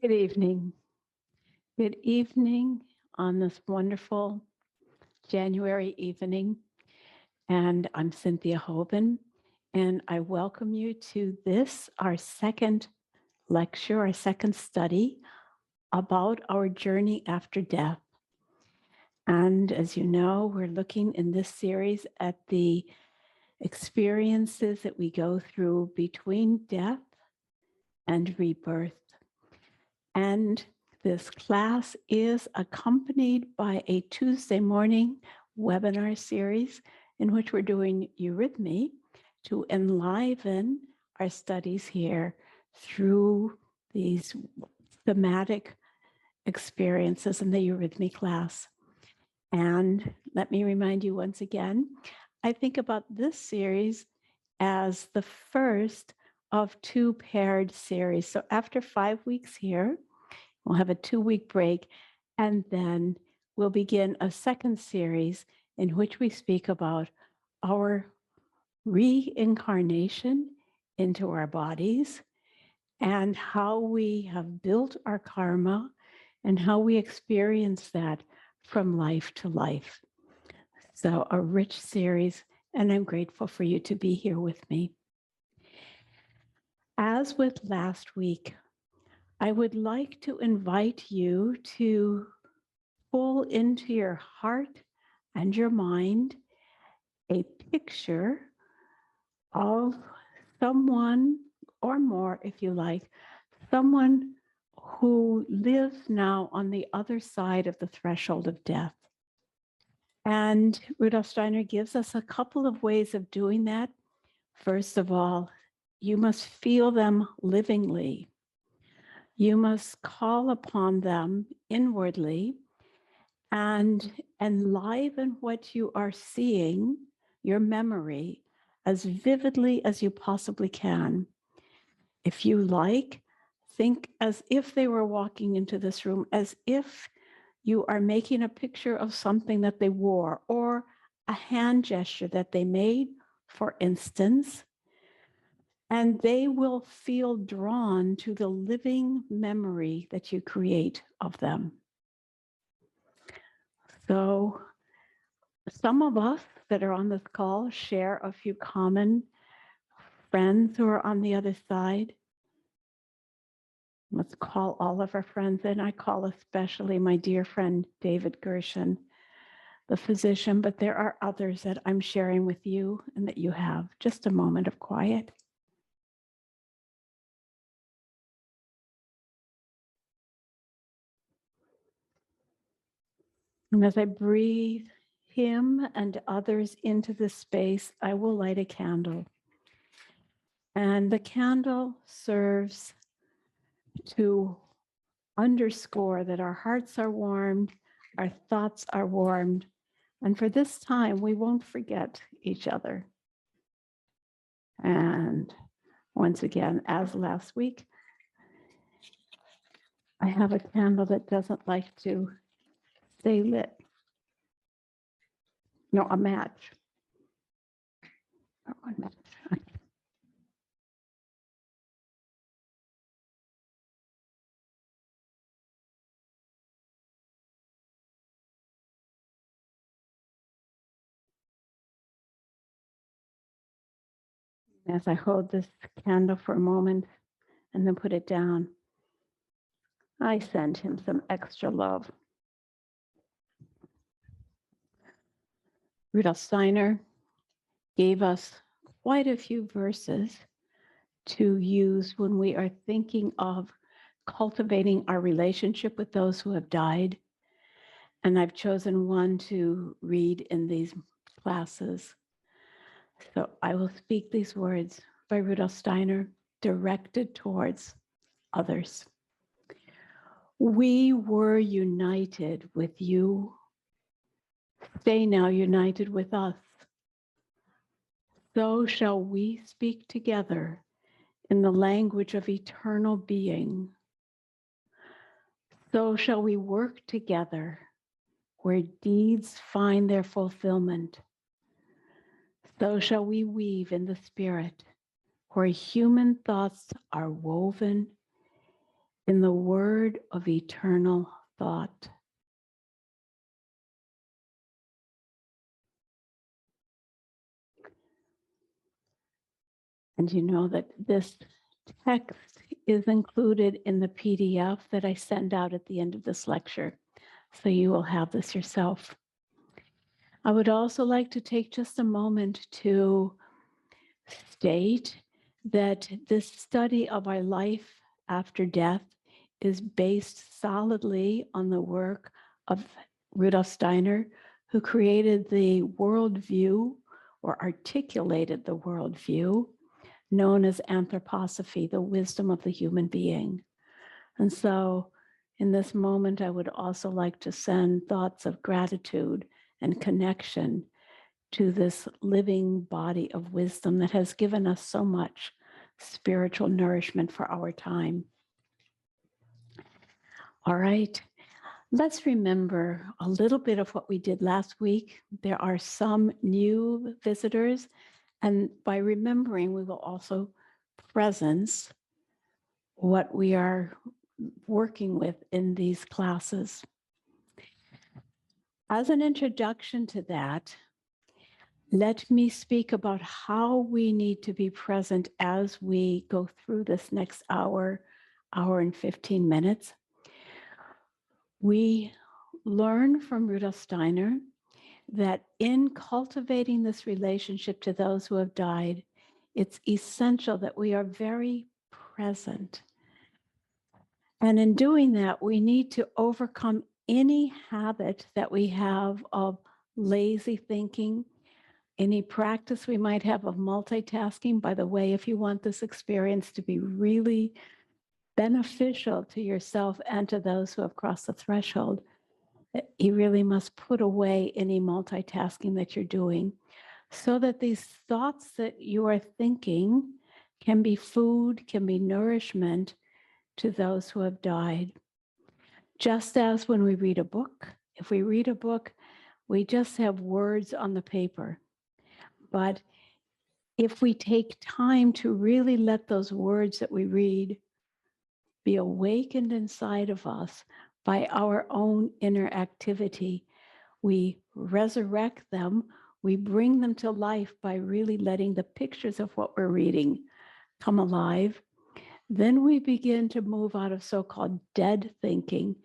Good evening. Good evening on this wonderful January evening. And I'm Cynthia Hoban, and I welcome you to this, our second lecture, our second study about our journey after death. And as you know, we're looking in this series at the experiences that we go through between death and rebirth. And this class is accompanied by a Tuesday morning webinar series in which we're doing eurythmy to enliven our studies here through these thematic experiences in the eurythmy class. And let me remind you once again, I think about this series as the first of two paired series. So after 5 weeks here, we'll have a 2-week break, and then we'll begin a second series in which we speak about our reincarnation into our bodies and how we have built our karma and how we experience that from life to life. So a rich series, and I'm grateful for you to be here with me. As with last week, I would like to invite you to pull into your heart and your mind a picture of someone, or more if you like, someone who lives now on the other side of the threshold of death. And Rudolf Steiner gives us a couple of ways of doing that. First of all, you must feel them livingly. You must call upon them inwardly and enliven what you are seeing, your memory, as vividly as you possibly can. If you like, think as if they were walking into this room, as if you are making a picture of something that they wore or a hand gesture that they made, for instance, and they will feel drawn to the living memory that you create of them. So some of us that are on this call share a few common friends who are on the other side. Let's call all of our friends in. I call especially my dear friend, David Gershon, the physician, but there are others that I'm sharing with you and that you have. Just a moment of quiet. And as I breathe him and others into this space, I will light a candle. And the candle serves to underscore that our hearts are warmed, our thoughts are warmed, and for this time, we won't forget each other. And once again, as last week, I have a candle that doesn't like to stay lit. No, a match. Oh, a match. As I hold this candle for a moment and then put it down, I send him some extra love. Rudolf Steiner gave us quite a few verses to use when we are thinking of cultivating our relationship with those who have died. And I've chosen one to read in these classes. So I will speak these words by Rudolf Steiner directed towards others. We were united with you. Stay now united with us. So shall we speak together in the language of eternal being. So shall we work together where deeds find their fulfillment. So shall we weave in the spirit where human thoughts are woven in the word of eternal thought. And you know that this text is included in the PDF that I send out at the end of this lecture. So you will have this yourself. I would also like to take just a moment to state that this study of our life after death is based solidly on the work of Rudolf Steiner, who created the worldview or articulated the worldview known as anthroposophy, the wisdom of the human being. And so in this moment, I would also like to send thoughts of gratitude and connection to this living body of wisdom that has given us so much spiritual nourishment for our time. All right, let's remember a little bit of what we did last week. There are some new visitors, and by remembering, we will also presence what we are working with in these classes. As an introduction to that, let me speak about how we need to be present as we go through this next hour and 15 minutes. We learn from Rudolf Steiner that in cultivating this relationship to those who have died, it's essential that we are very present. And in doing that, we need to overcome any habit that we have of lazy thinking, any practice we might have of multitasking. By the way, if you want this experience to be really beneficial to yourself and to those who have crossed the threshold, you really must put away any multitasking that you're doing so that these thoughts that you are thinking can be food, can be nourishment to those who have died. Just as when we read a book, if we read a book, we just have words on the paper. But if we take time to really let those words that we read be awakened inside of us by our own inner activity, we resurrect them, we bring them to life by really letting the pictures of what we're reading come alive. Then we begin to move out of so-called dead thinking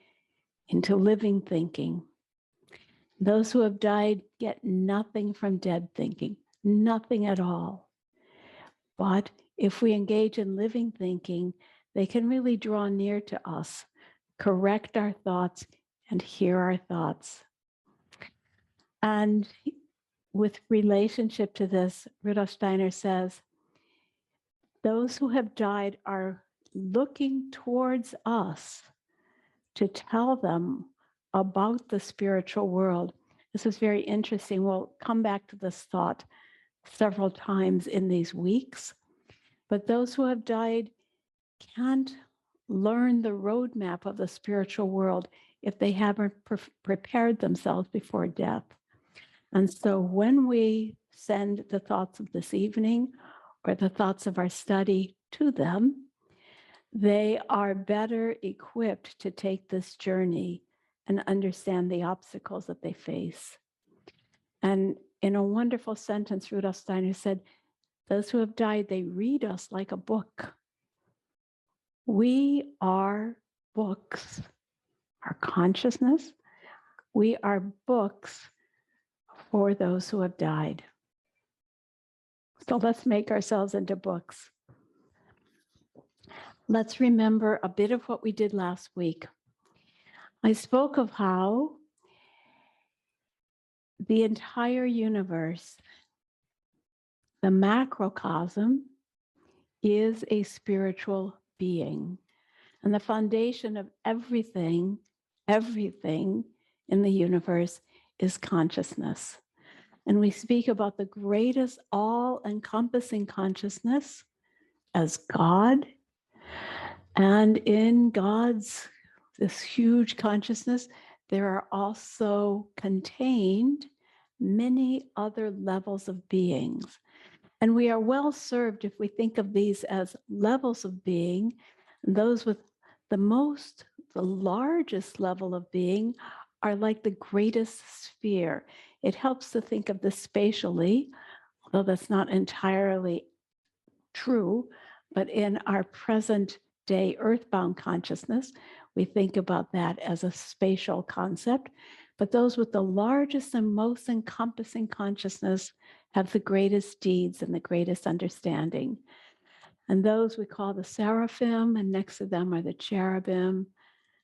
into living thinking. Those who have died get nothing from dead thinking, nothing at all. But if we engage in living thinking, they can really draw near to us, correct our thoughts, and hear our thoughts. And with relationship to this, Rudolf Steiner says, those who have died are looking towards us to tell them about the spiritual world. This is very interesting. We'll come back to this thought several times in these weeks. But those who have died can't learn the roadmap of the spiritual world if they haven't prepared themselves before death. And so when we send the thoughts of this evening or the thoughts of our study to them, they are better equipped to take this journey and understand the obstacles that they face. And in a wonderful sentence, Rudolf Steiner said, those who have died, they read us like a book. We are books. Our consciousness, we are books for those who have died. So let's make ourselves into books. Let's remember a bit of what we did last week. I spoke of how the entire universe, the macrocosm, is a spiritual being. And the foundation of everything in the universe is consciousness. And we speak about the greatest all-encompassing consciousness as God. And in God's, this huge consciousness, there are also contained many other levels of beings. And we are well served if we think of these as levels of being, and those with the largest level of being are like the greatest sphere. It helps to think of this spatially, although that's not entirely true, but in our present day earthbound consciousness, we think about that as a spatial concept. But those with the largest and most encompassing consciousness have the greatest deeds and the greatest understanding. And those we call the seraphim, and next to them are the cherubim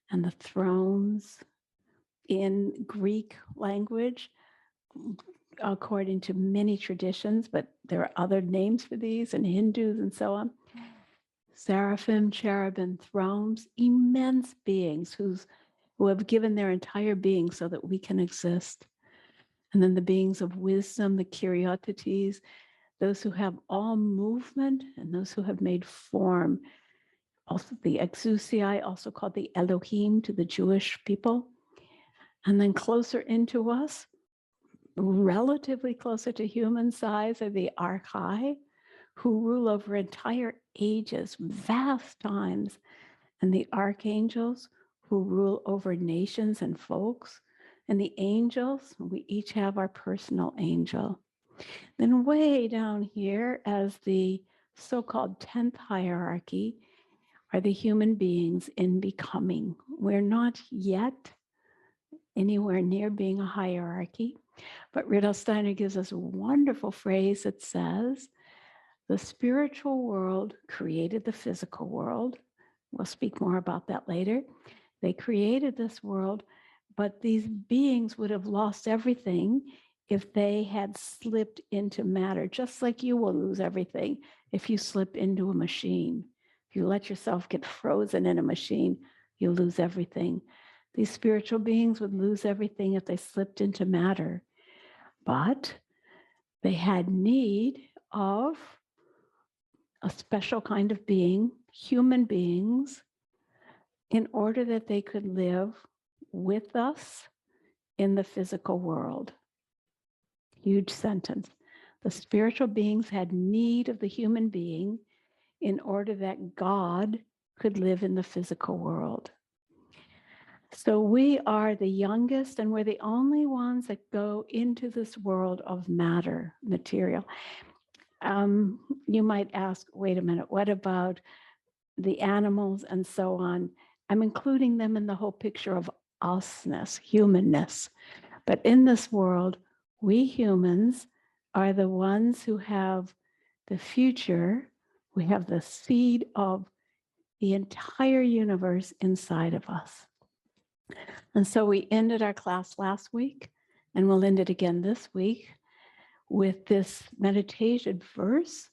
and the thrones. In Greek language, according to many traditions, but there are other names for these in Hindus and so on. Seraphim, cherubim, thrones, immense beings who have given their entire being so that we can exist. And then the beings of wisdom, the Kyriates, those who have all movement and those who have made form. Also the exousiai, also called the Elohim to the Jewish people. And then closer into us, relatively closer to human size, are the archai, who rule over entire ages, vast times, and the archangels, who rule over nations and folks, and the angels, we each have our personal angel. Then way down here, as the so-called 10th hierarchy, are the human beings in becoming. We're not yet anywhere near being a hierarchy, but Rudolf Steiner gives us a wonderful phrase that says, the spiritual world created the physical world. We'll speak more about that later. They created this world, but these beings would have lost everything if they had slipped into matter, just like you will lose everything if you slip into a machine. If you let yourself get frozen in a machine, you lose everything. These spiritual beings would lose everything if they slipped into matter, but they had need of a special kind of being, human beings, in order that they could live with us in the physical world. Huge sentence. The spiritual beings had need of the human being in order that God could live in the physical world. So we are the youngest, and we're the only ones that go into this world of matter, material. You might ask, wait a minute, what about the animals and so on? I'm including them in the whole picture of usness, humanness. But in this world, we humans are the ones who have the future. We have the seed of the entire universe inside of us. And so we ended our class last week, and we'll end it again this week with this meditation verse.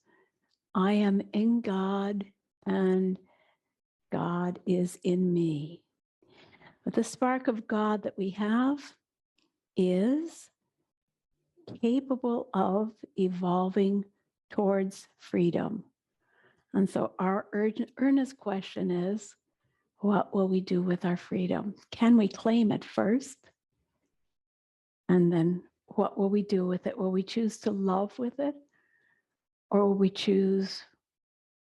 I am in God, and God is in me. But the spark of God that we have is capable of evolving towards freedom. And so our earnest question is, what will we do with our freedom? Can we claim it first? And then what will we do with it? Will we choose to love with it? Or will we choose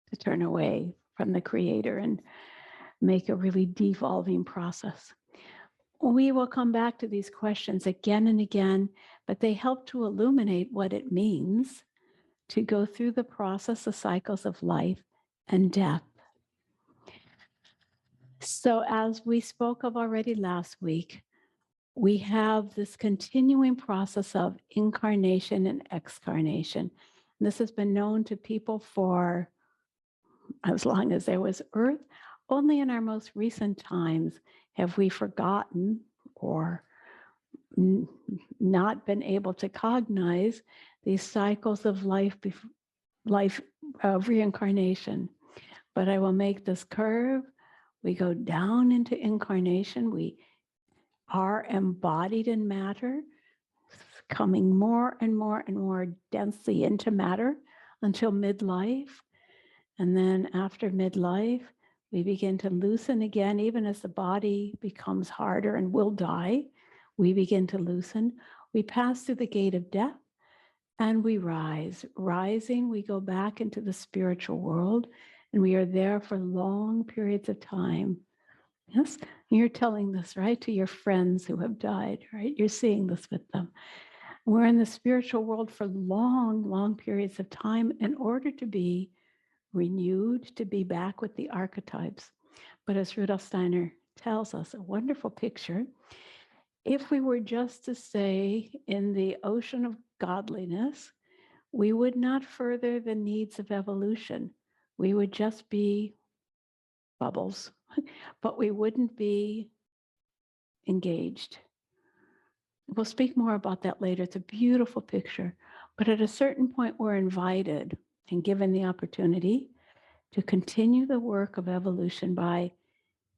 to turn away from the Creator and make a really devolving process? We will come back to these questions again and again, but they help to illuminate what it means to go through the process, the cycles of life and death. So as we spoke of already last week, we have this continuing process of incarnation and excarnation. And this has been known to people for as long as there was Earth. Only in our most recent times have we forgotten or not been able to cognize these cycles of life of reincarnation. But I will make this curve. We go down into incarnation. We are embodied in matter, coming more and more and more densely into matter until midlife. And then after midlife, we begin to loosen again, even as the body becomes harder and will die, we begin to loosen. We pass through the gate of death and we rise. Rising, we go back into the spiritual world, and we are there for long periods of time Yes, you're telling this, right, to your friends who have died, right? You're seeing this with them. We're in the spiritual world for long, long periods of time in order to be renewed, to be back with the archetypes. But as Rudolf Steiner tells us, a wonderful picture, if we were just to stay in the ocean of godliness, we would not further the needs of evolution. We would just be bubbles, but we wouldn't be engaged. We'll speak more about that later. It's a beautiful picture. But at a certain point, we're invited and given the opportunity to continue the work of evolution by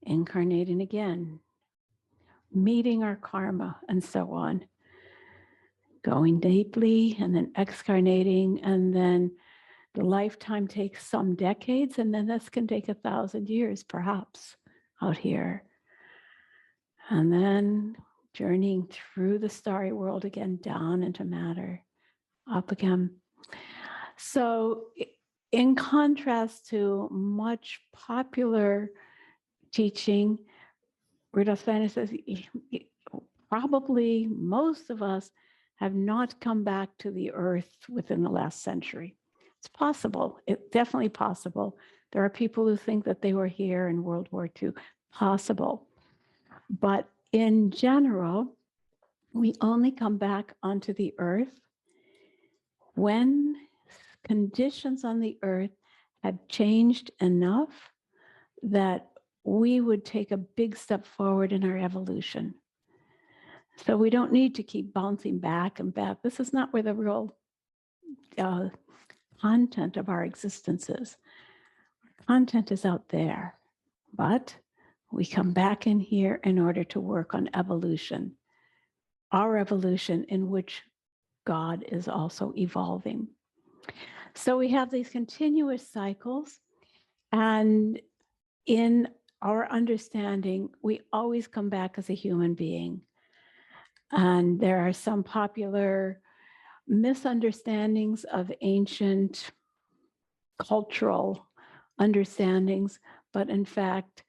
incarnating again, meeting our karma, and so on, going deeply and then excarnating, and then the lifetime takes some decades, and then this can take 1,000 years, perhaps, out here. And then journeying through the starry world again, down into matter, up again. So in contrast to much popular teaching, Rudolf Steiner says probably most of us have not come back to the earth within the last century. It's possible. It's definitely possible. There are people who think that they were here in World War II. Possible. But in general, we only come back onto the earth when conditions on the earth have changed enough that we would take a big step forward in our evolution. So we don't need to keep bouncing back and back. This is not where the real content of our existence is. Content is out there, but we come back in here in order to work on evolution, our evolution in which God is also evolving. So we have these continuous cycles, and in our understanding, we always come back as a human being. And there are some popular misunderstandings of ancient cultural understandings, but in fact,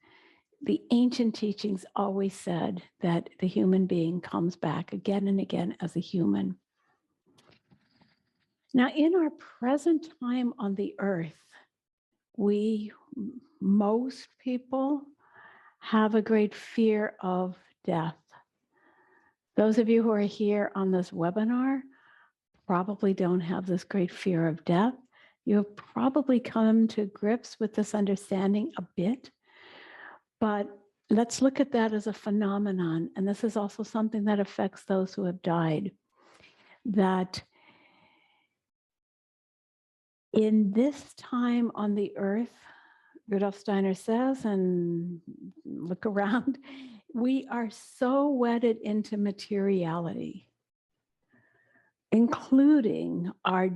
the ancient teachings always said that the human being comes back again and again as a human. Now, in our present time on the earth, most people have a great fear of death. Those of you who are here on this webinar probably don't have this great fear of death. You have probably come to grips with this understanding a bit, but let's look at that as a phenomenon. And this is also something that affects those who have died, that in this time on the earth, Rudolf Steiner says, and look around, we are so wedded into materiality, including our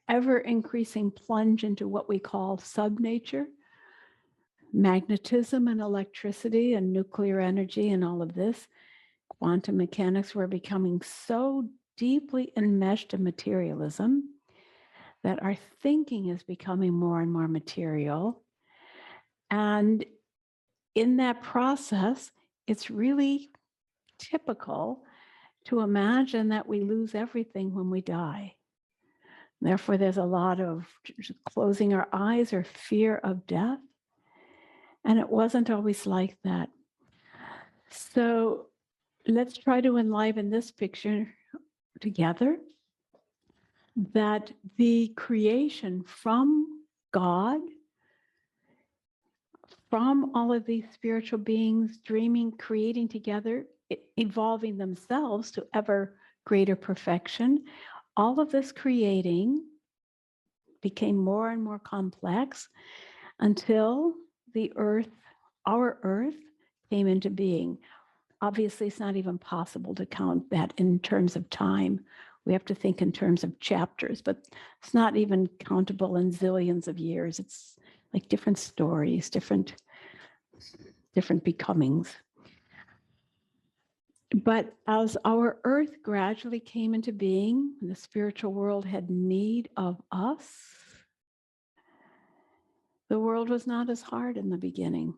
ever increasing plunge into what we call subnature, magnetism and electricity and nuclear energy and all of this, quantum mechanics. We're becoming so deeply enmeshed in materialism that our thinking is becoming more and more material. And in that process, it's really typical to imagine that we lose everything when we die. Therefore, there's a lot of closing our eyes or fear of death. And it wasn't always like that. So let's try to enliven this picture together, that the creation from God, from all of these spiritual beings dreaming, creating together, evolving themselves to ever greater perfection, all of this creating became more and more complex until the earth, our earth, came into being. Obviously, it's not even possible to count that in terms of time. We have to think in terms of chapters, but it's not even countable in zillions of years. It's like different stories, different becomings. But as our earth gradually came into being, the spiritual world had need of us, the world was not as hard in the beginning.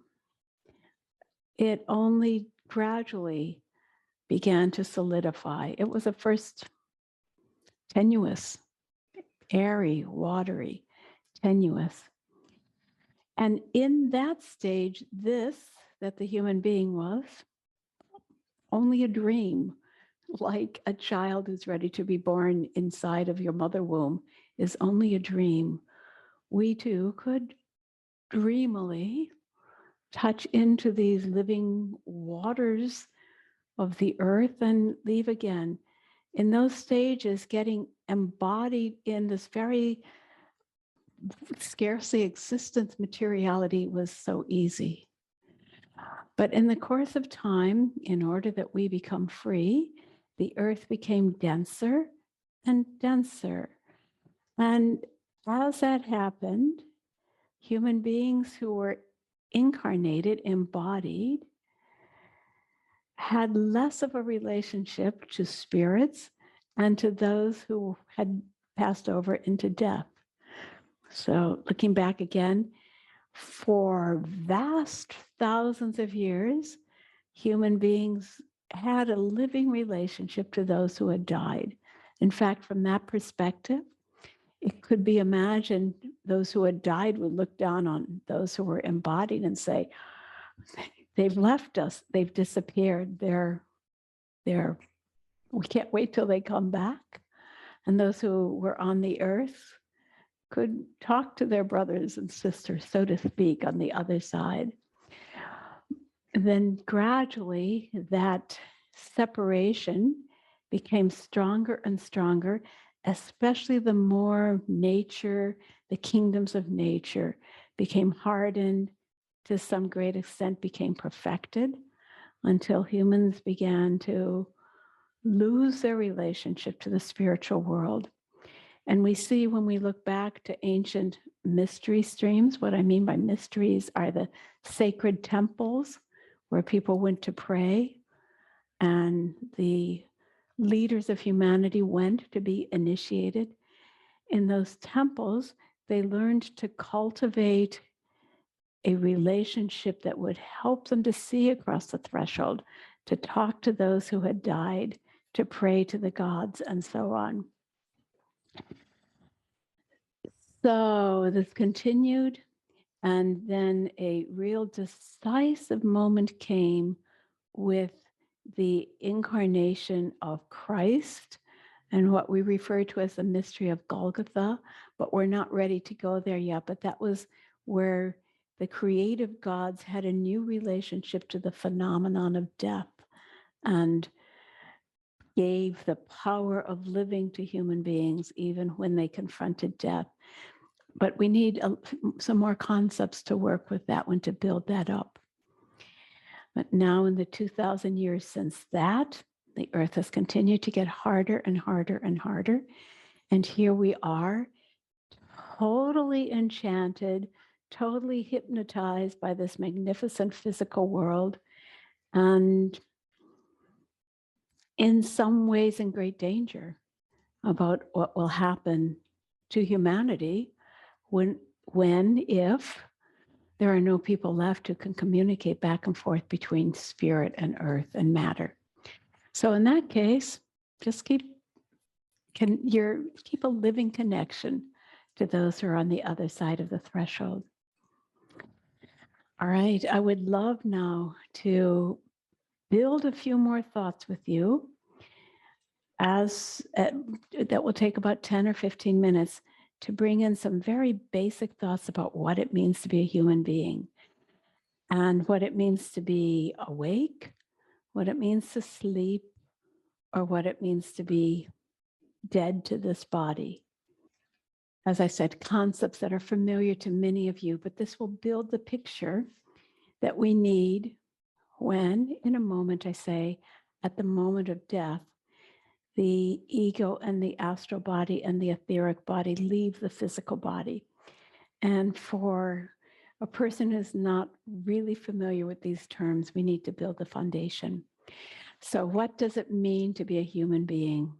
it only gradually began to solidify. It was at first tenuous, airy, watery, tenuous. And in that stage, this that the human being was only a dream, like a child who's ready to be born inside of your mother womb is only a dream. We too could dreamily touch into these living waters of the earth and leave again. In those stages, getting embodied in this very scarcely existent materiality was so easy. But in the course of time, in order that we become free, the earth became denser and denser. And as that happened, human beings who were incarnated, embodied, had less of a relationship to spirits and to those who had passed over into death. So looking back again, for vast thousands of years, human beings had a living relationship to those who had died. In fact, from that perspective, it could be imagined those who had died would look down on those who were embodied and say, they've left us, they've disappeared, we can't wait till they come back. And those who were on the earth could talk to their brothers and sisters, so to speak, on the other side. And then gradually that separation became stronger and stronger, especially the more nature, the kingdoms of nature became hardened, to some great extent became perfected, until humans began to lose their relationship to the spiritual world. And we see when we look back to ancient mystery streams, what I mean by mysteries are the sacred temples where people went to pray, and the leaders of humanity went to be initiated. In those temples, they learned to cultivate a relationship that would help them to see across the threshold, to talk to those who had died, to pray to the gods, and so on. So this continued, and then a real decisive moment came with the incarnation of Christ and what we refer to as the mystery of Golgotha, but we're not ready to go there yet. But that was where the creative gods had a new relationship to the phenomenon of death and gave the power of living to human beings even when they confronted death. But we need some more concepts to work with that one to build that up. But now in the 2,000 years since that, the earth has continued to get harder and harder and harder. And here we are, totally enchanted, totally hypnotized by this magnificent physical world, and in some ways in great danger about what will happen to humanity if there are no people left who can communicate back and forth between spirit and earth and matter. So in that case, just keep a living connection to those who are on the other side of the threshold. All right, I would love now to build a few more thoughts with you that will take about 10 or 15 minutes to bring in some very basic thoughts about what it means to be a human being and what it means to be awake, what it means to sleep, or what it means to be dead to this body. As I said, concepts that are familiar to many of you, but this will build the picture that we need when, in a moment, I say, at the moment of death, the ego and the astral body and the etheric body leave the physical body. And for a person who's not really familiar with these terms, we need to build the foundation. So what does it mean to be a human being?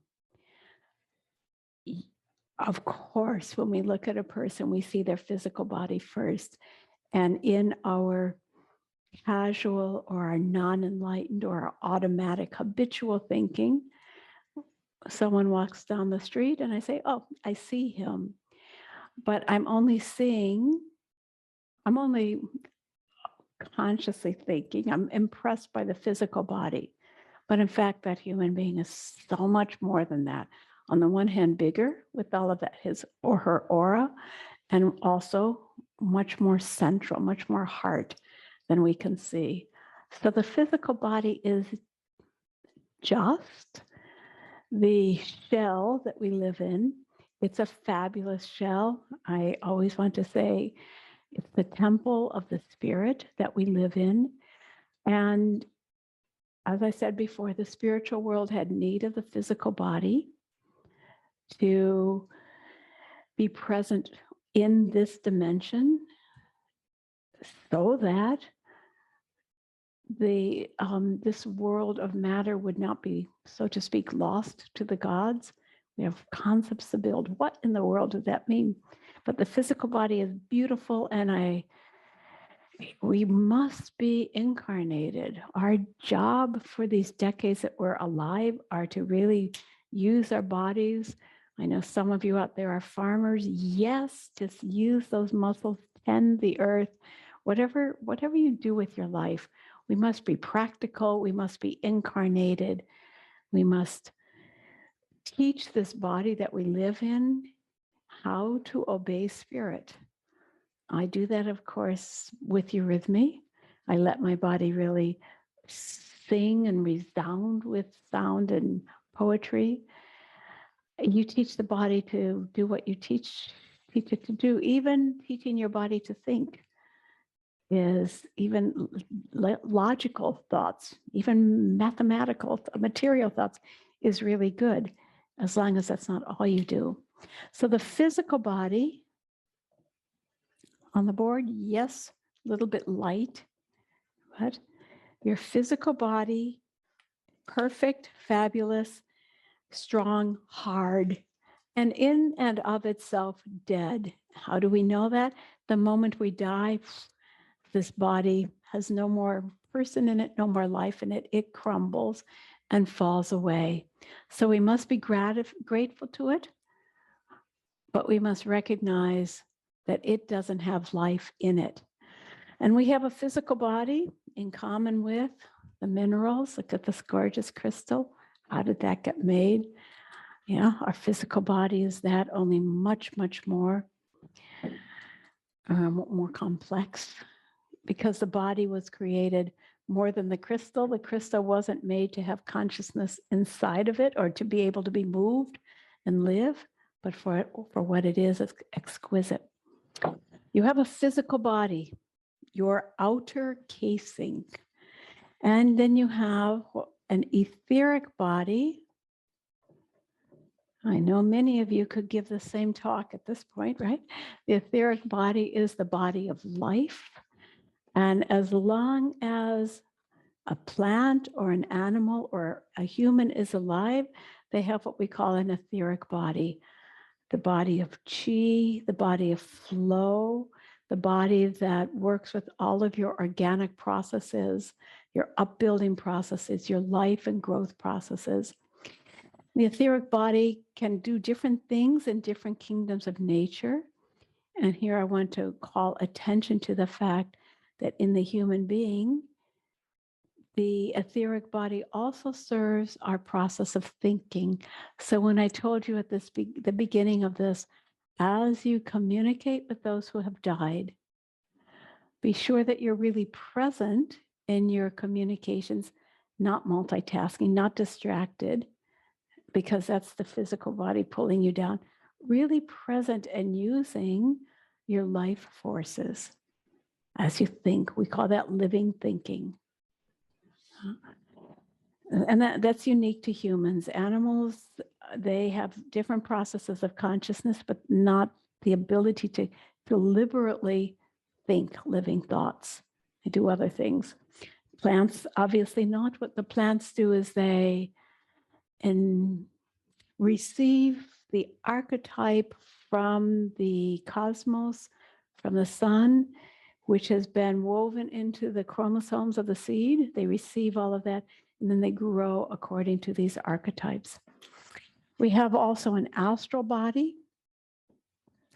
Of course, when we look at a person, we see their physical body first. And in our casual or our non-enlightened or our automatic habitual thinking. Someone walks down the street and I say, oh, I see him. But I'm only consciously thinking, I'm impressed by the physical body. But in fact, that human being is so much more than that. On the one hand, bigger with all of that, his or her aura, and also much more central, much more heart than we can see. So the physical body is just the shell that we live in. It's a fabulous shell. I always want to say it's the temple of the spirit that we live in. And as I said before, the spiritual world had need of the physical body to be present in this dimension so that this world of matter would not be, so to speak, lost to the gods. We have concepts to build. What in the world does that mean? But the physical body is beautiful, and we must be incarnated. Our job for these decades that we're alive are to really use our bodies. I know some of you out there are farmers. Yes, just use those muscles, tend the earth, whatever you do with your life. We must be practical. We must be incarnated. We must teach this body that we live in how to obey spirit. I do that, of course, with eurythmy. I let my body really sing and resound with sound and poetry. You teach the body to do what you teach it to do. Even teaching your body to think is even logical thoughts, even mathematical, material thoughts is really good, as long as that's not all you do. So the physical body on the board, yes, a little bit light, but your physical body, perfect, fabulous, strong, hard, and in and of itself dead. How do we know that? The moment we die, this body has no more person in it, no more life in it. It crumbles and falls away. So we must be grateful to it, but we must recognize that it doesn't have life in it. And we have a physical body in common with the minerals. Look at this gorgeous crystal. How did that get made? Yeah, our physical body is that, only much, much more complex, because the body was created more than the crystal. The crystal wasn't made to have consciousness inside of it or to be able to be moved and live, but for what it is, it's exquisite. You have a physical body, your outer casing, and then you have an etheric body. I know many of you could give the same talk at this point, right? The etheric body is the body of life. And as long as a plant or an animal or a human is alive, they have what we call an etheric body. The body of chi, the body of flow, the body that works with all of your organic processes, your upbuilding processes, your life and growth processes. The etheric body can do different things in different kingdoms of nature. And here I want to call attention to the fact that in the human being, the etheric body also serves our process of thinking. So when I told you at the beginning of this, as you communicate with those who have died, be sure that you're really present in your communications, not multitasking, not distracted, because that's the physical body pulling you down. Really present and using your life forces as you think. We call that living thinking. And that's unique to humans. Animals, they have different processes of consciousness, but not the ability to deliberately think living thoughts. They do other things. Plants, obviously not. What the plants do is they receive the archetype from the cosmos, from the sun, which has been woven into the chromosomes of the seed. They receive all of that, and then they grow according to these archetypes. We have also an astral body.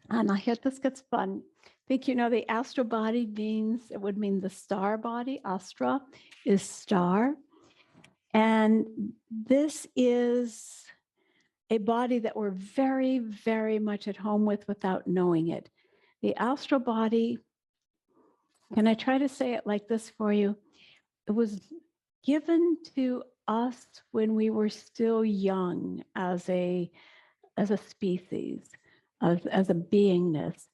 And I hear this gets fun. I think you know the astral body means, it would mean the star body. Astra is star. And this is a body that we're very, very much at home with without knowing it. The astral body, can I try to say it like this for you? It was given to us when we were still young as a species, as a beingness.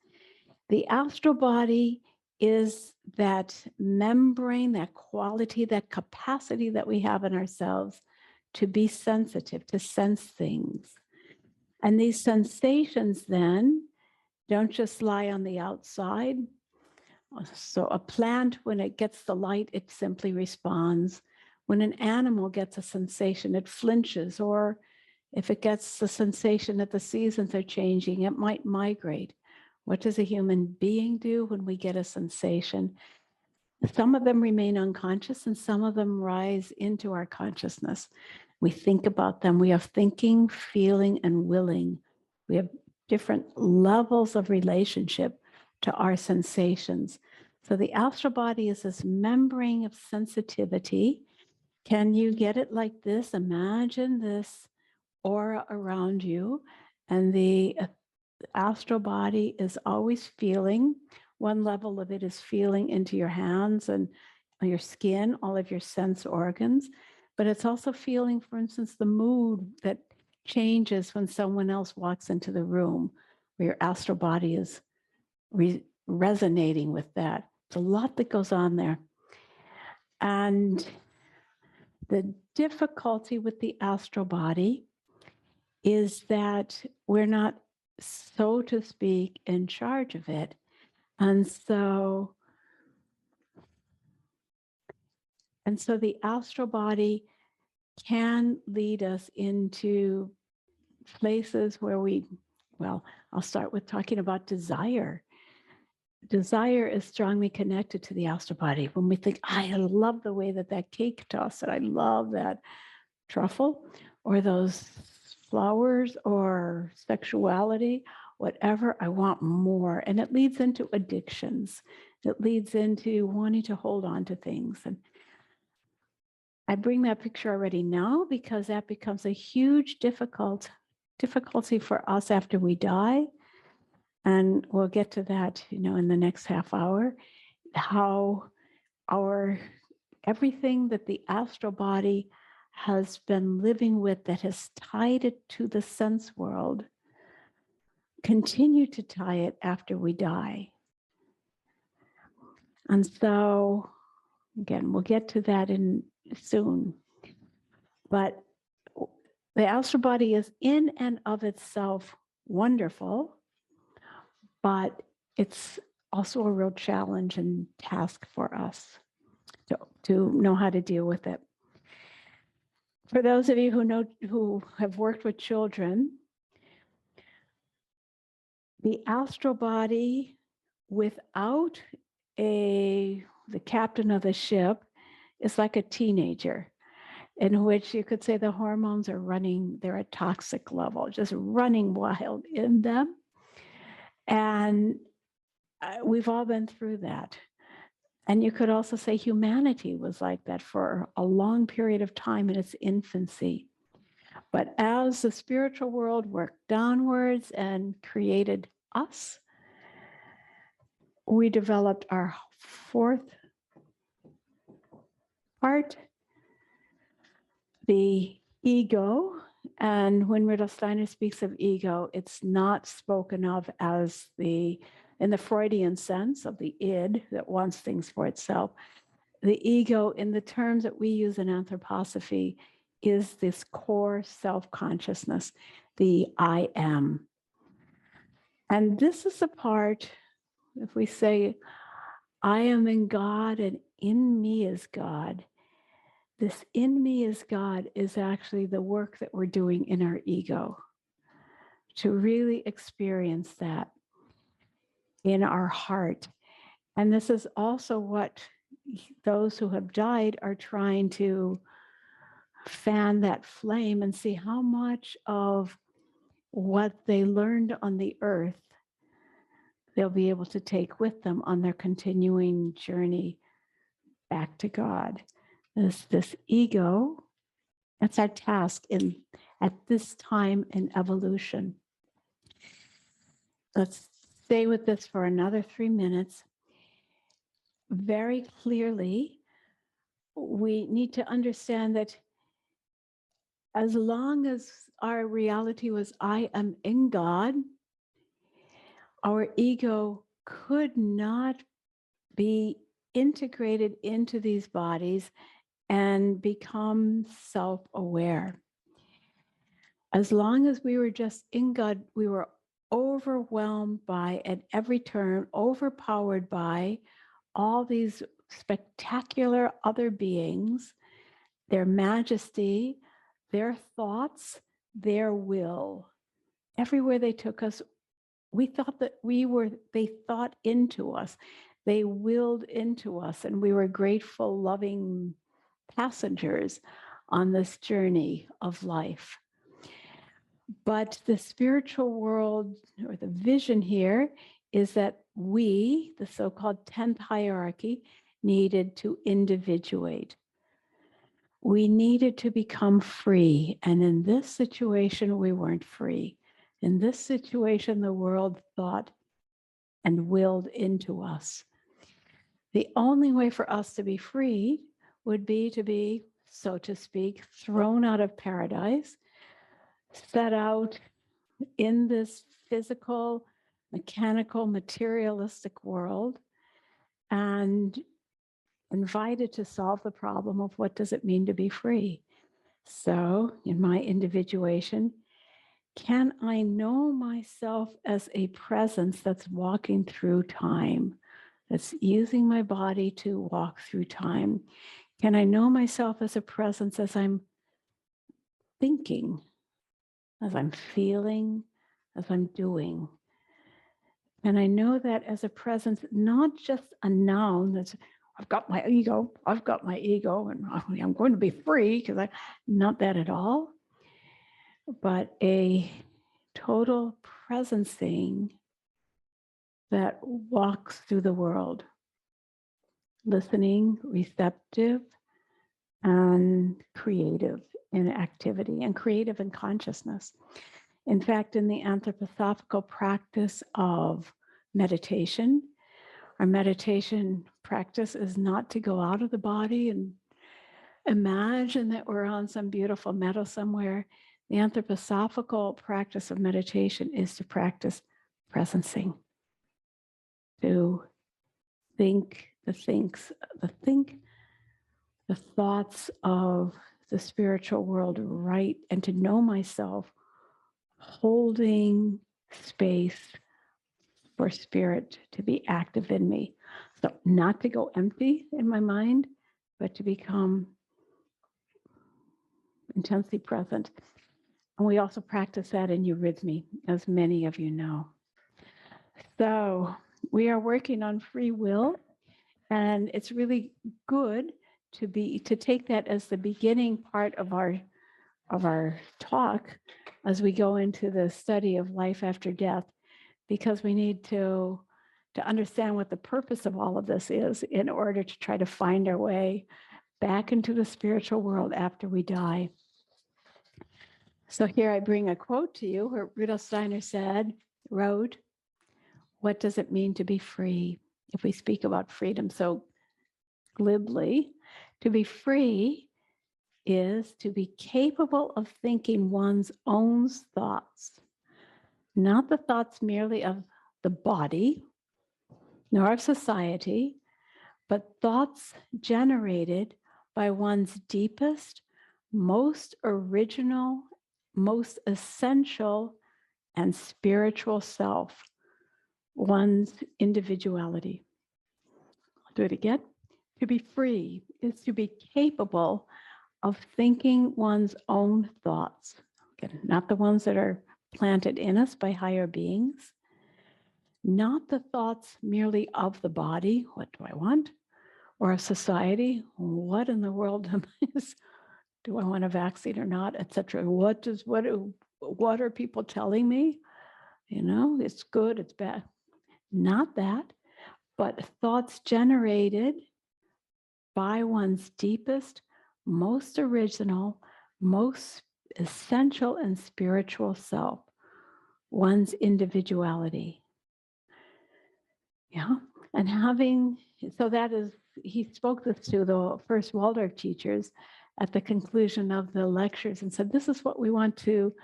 The astral body is that membrane, that quality, that capacity that we have in ourselves to be sensitive, to sense things. And these sensations then don't just lie on the outside. So a plant, when it gets the light, it simply responds. When an animal gets a sensation, it flinches, or if it gets the sensation that the seasons are changing, it might migrate. What does a human being do when we get a sensation? Some of them remain unconscious and some of them rise into our consciousness. We think about them. We have thinking, feeling, and willing. We have different levels of relationship to our sensations. So the astral body is this membrane of sensitivity. Can you get it like this? Imagine this aura around you, and the astral body is always feeling. One level of it is feeling into your hands and your skin, all of your sense organs, but it's also feeling, for instance, the mood that changes when someone else walks into the room, where your astral body is resonating with that. It's a lot that goes on there. And the difficulty with the astral body is that we're not, so to speak, in charge of it. And so the astral body can lead us into places where I'll start with talking about desire. Desire is strongly connected to the astral body. When we think, I love the way that cake tasted, I love that truffle, or those flowers, or sexuality, whatever, I want more. And it leads into addictions. It leads into wanting to hold on to things. And I bring that picture already now because that becomes a huge difficulty for us after we die. And we'll get to that, in the next half hour, how everything that the astral body has been living with, that has tied it to the sense world, continue to tie it after we die. And so, again, we'll get to that soon. But the astral body is in and of itself wonderful, but it's also a real challenge and task for us to know how to deal with it. For those of you who have worked with children, the astral body without the captain of the ship is like a teenager, in which you could say the hormones are running, they're at toxic level, just running wild in them. And we've all been through that. And you could also say humanity was like that for a long period of time in its infancy. But as the spiritual world worked downwards and created us, we developed our fourth part, the ego. And when Rudolf Steiner speaks of ego, it's not spoken of as in the Freudian sense of the id that wants things for itself. The ego, in the terms that we use in anthroposophy, is this core self-consciousness, the I am. And this is the part, if we say, I am in God and in me is God, this in me is God is actually the work that we're doing in our ego, to really experience that in our heart. And this is also what those who have died are trying to fan that flame and see how much of what they learned on the earth they'll be able to take with them on their continuing journey back to God. This ego, that's our task at this time in evolution. Let's stay with this for another 3 minutes. Very clearly, we need to understand that as long as our reality was, I am in God, our ego could not be integrated into these bodies and become self-aware. As long as we were just in God, we were overwhelmed by, at every turn, overpowered by all these spectacular other beings, their majesty, their thoughts, their will. Everywhere they took us, we thought that they thought into us. They willed into us, and we were grateful, loving passengers on this journey of life. But the spiritual world, or the vision here, is that we, the so-called 10th hierarchy, needed to individuate. We needed to become free. And in this situation, we weren't free. In this situation, the world thought and willed into us. The only way for us to be free would be to be, so to speak, thrown out of paradise, set out in this physical, mechanical, materialistic world, and invited to solve the problem of what does it mean to be free. So in my individuation, can I know myself as a presence that's walking through time, that's using my body to walk through time? Can I know myself as a presence as I'm thinking, as I'm feeling, as I'm doing? And I know that as a presence, not just a noun that's, I've got my ego, and I'm going to be free, because I'm not that at all, but a total presencing that walks through the world, listening, receptive, and creative in activity, and creative in consciousness. In fact, in the anthroposophical practice of meditation, our meditation practice is not to go out of the body and imagine that we're on some beautiful meadow somewhere. The anthroposophical practice of meditation is to practice presencing, to think the thoughts of the spiritual world right, and to know myself holding space for spirit to be active in me. So not to go empty in my mind, but to become intensely present. And we also practice that in eurythmy, as many of you know. So we are working on free will, and it's really good to take that as the beginning part of our talk as we go into the study of life after death, because we need to understand what the purpose of all of this is in order to try to find our way back into the spiritual world after we die. So here I bring a quote to you where Rudolf Steiner wrote, "What does it mean to be free?" If we speak about freedom so glibly, to be free is to be capable of thinking one's own thoughts, not the thoughts merely of the body, nor of society, but thoughts generated by one's deepest, most original, most essential, and spiritual self, one's individuality. I'll do it again. To be free is to be capable of thinking one's own thoughts, again, not the ones that are planted in us by higher beings, not the thoughts merely of the body, what do I want, or of society, what in the world do I want a vaccine or not, etc. What are people telling me? It's good, it's bad. Not that, but thoughts generated by one's deepest, most original, most essential and spiritual self, one's individuality. Yeah. And he spoke this to the first Waldorf teachers at the conclusion of the lectures and said, this is what we want to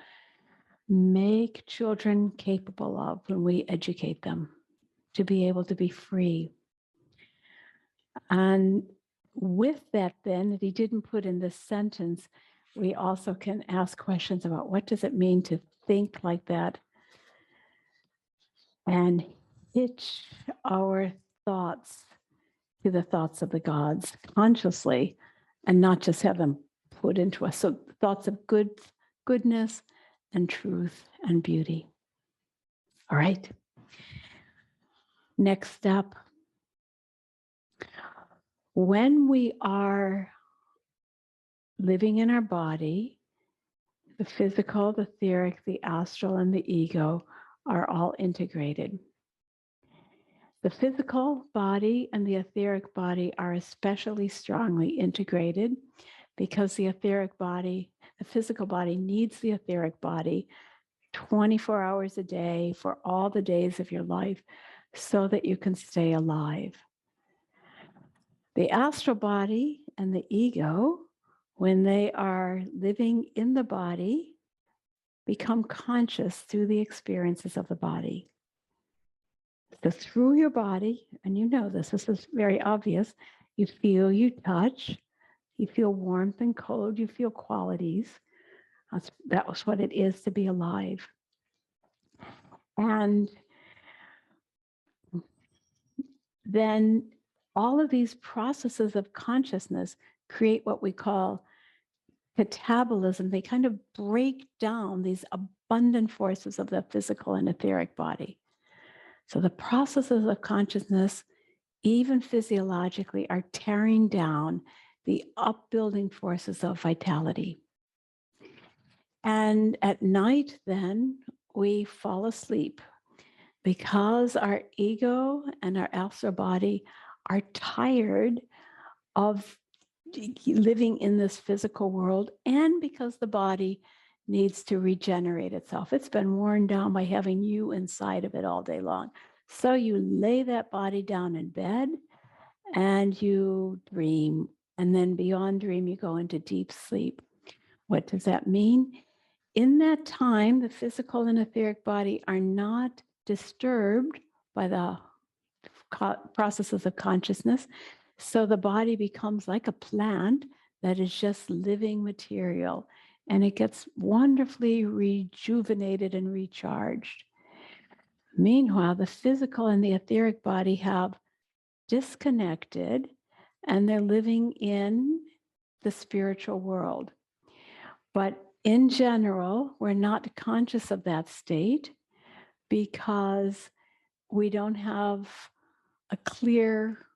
make children capable of when we educate them, to be able to be free. And with that, then, that he didn't put in this sentence, we also can ask questions about what does it mean to think like that and hitch our thoughts to the thoughts of the gods consciously and not just have them put into us. So thoughts of goodness and truth and beauty. All right. Next step. When we are living in our body, the physical, the etheric, the astral, and the ego are all integrated. The physical body and the etheric body are especially strongly integrated because the physical body needs the etheric body 24 hours a day for all the days of your life so that you can stay alive. The astral body and the ego, when they are living in the body, become conscious through the experiences of the body. So through your body, and this is very obvious, you feel, you touch, you feel warmth and cold, you feel qualities. That was what it is to be alive. And then all of these processes of consciousness create what we call catabolism. They kind of break down these abundant forces of the physical and etheric body. So the processes of consciousness, even physiologically, are tearing down the upbuilding forces of vitality. And at night, then, we fall asleep because our ego and our astral body are tired of living in this physical world, and because the body needs to regenerate itself. It's been worn down by having you inside of it all day long. So you lay that body down in bed and you dream. And then beyond dream, you go into deep sleep. What does that mean? In that time, the physical and etheric body are not disturbed by the processes of consciousness. So the body becomes like a plant that is just living material, and it gets wonderfully rejuvenated and recharged. Meanwhile, the physical and the etheric body have disconnected, and they're living in the spiritual world. But in general, we're not conscious of that state because we don't have a clear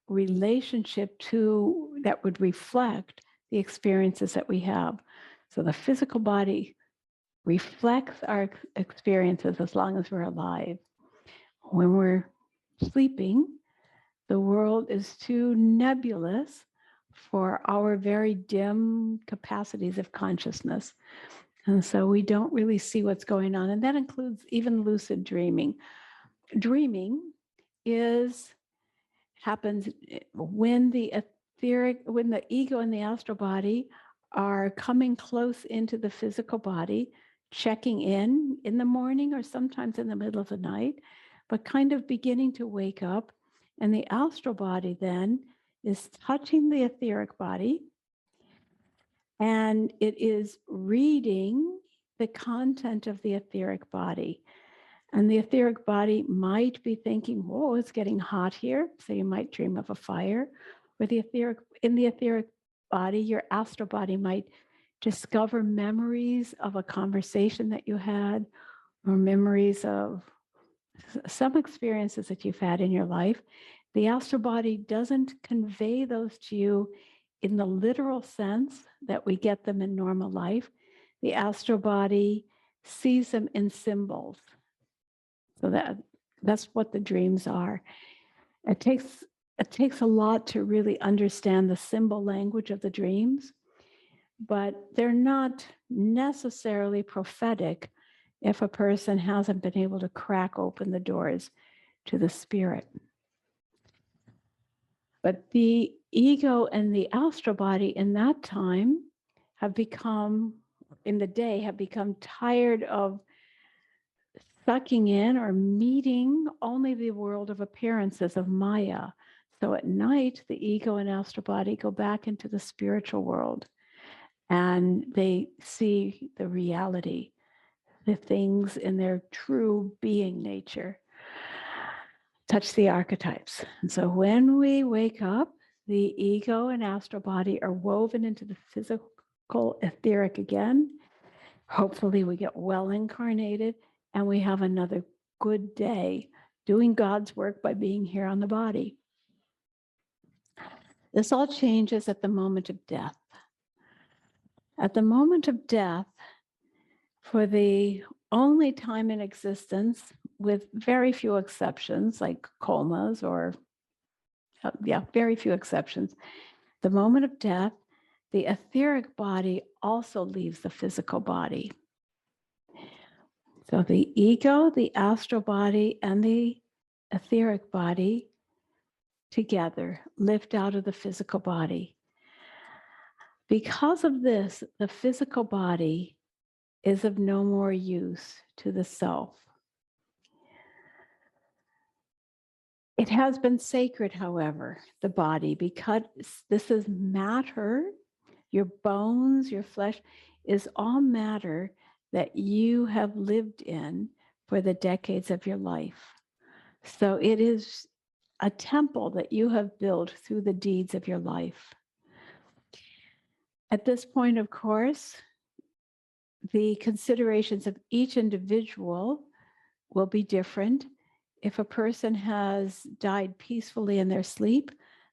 relationship that would reflect the experiences that we have. So the physical body reflects our experiences as long as we're alive. When we're sleeping, the world is too nebulous for our very dim capacities of consciousness. And so we don't really see what's going on. And that includes even lucid dreaming. Dreaming happens when the ego and the astral body are coming close into the physical body, checking in the morning or sometimes in the middle of the night, but kind of beginning to wake up. And the astral body then is touching the etheric body, and it is reading the content of the etheric body. And the etheric body might be thinking, whoa, it's getting hot here. So you might dream of a fire. Or in the etheric body, your astral body might discover memories of a conversation that you had, or memories of some experiences that you've had in your life, the astral body doesn't convey those to you in the literal sense that we get them in normal life. The astral body sees them in symbols. So that's what the dreams are. It takes a lot to really understand the symbol language of the dreams, but they're not necessarily prophetic if a person hasn't been able to crack open the doors to the spirit. But the ego and the astral body in that time have become tired of sucking in or meeting only the world of appearances of Maya. So at night, the ego and astral body go back into the spiritual world and they see the reality, the things in their true being nature, touch the archetypes. And so when we wake up, the ego and astral body are woven into the physical etheric again. Hopefully we get well incarnated and we have another good day doing God's work by being here on the body. This all changes at the moment of death. At the moment of death, for the only time in existence, with very few exceptions, like comas or, very few exceptions, the moment of death, the etheric body also leaves the physical body. So the ego, the astral body, and the etheric body together lift out of the physical body. Because of this, the physical body is of no more use to the self. It has been sacred, however, the body, because this is matter. Your bones, your flesh is all matter that you have lived in for the decades of your life. So it is a temple that you have built through the deeds of your life. At this point, of course, the considerations of each individual will be different. If a person has died peacefully in their sleep,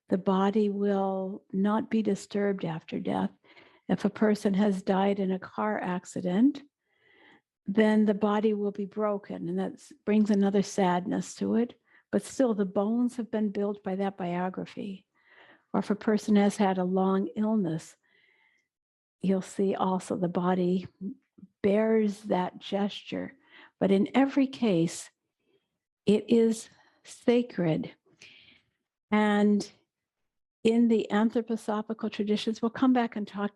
the body will not be disturbed after death. If a person has died in a car accident, then the body will be broken, and that brings another sadness to it. But still, the bones have been built by that biography. Or if a person has had a long illness, you'll see also the body bears that gesture. But in every case, it is sacred. And in the anthroposophical traditions, we'll come back and talk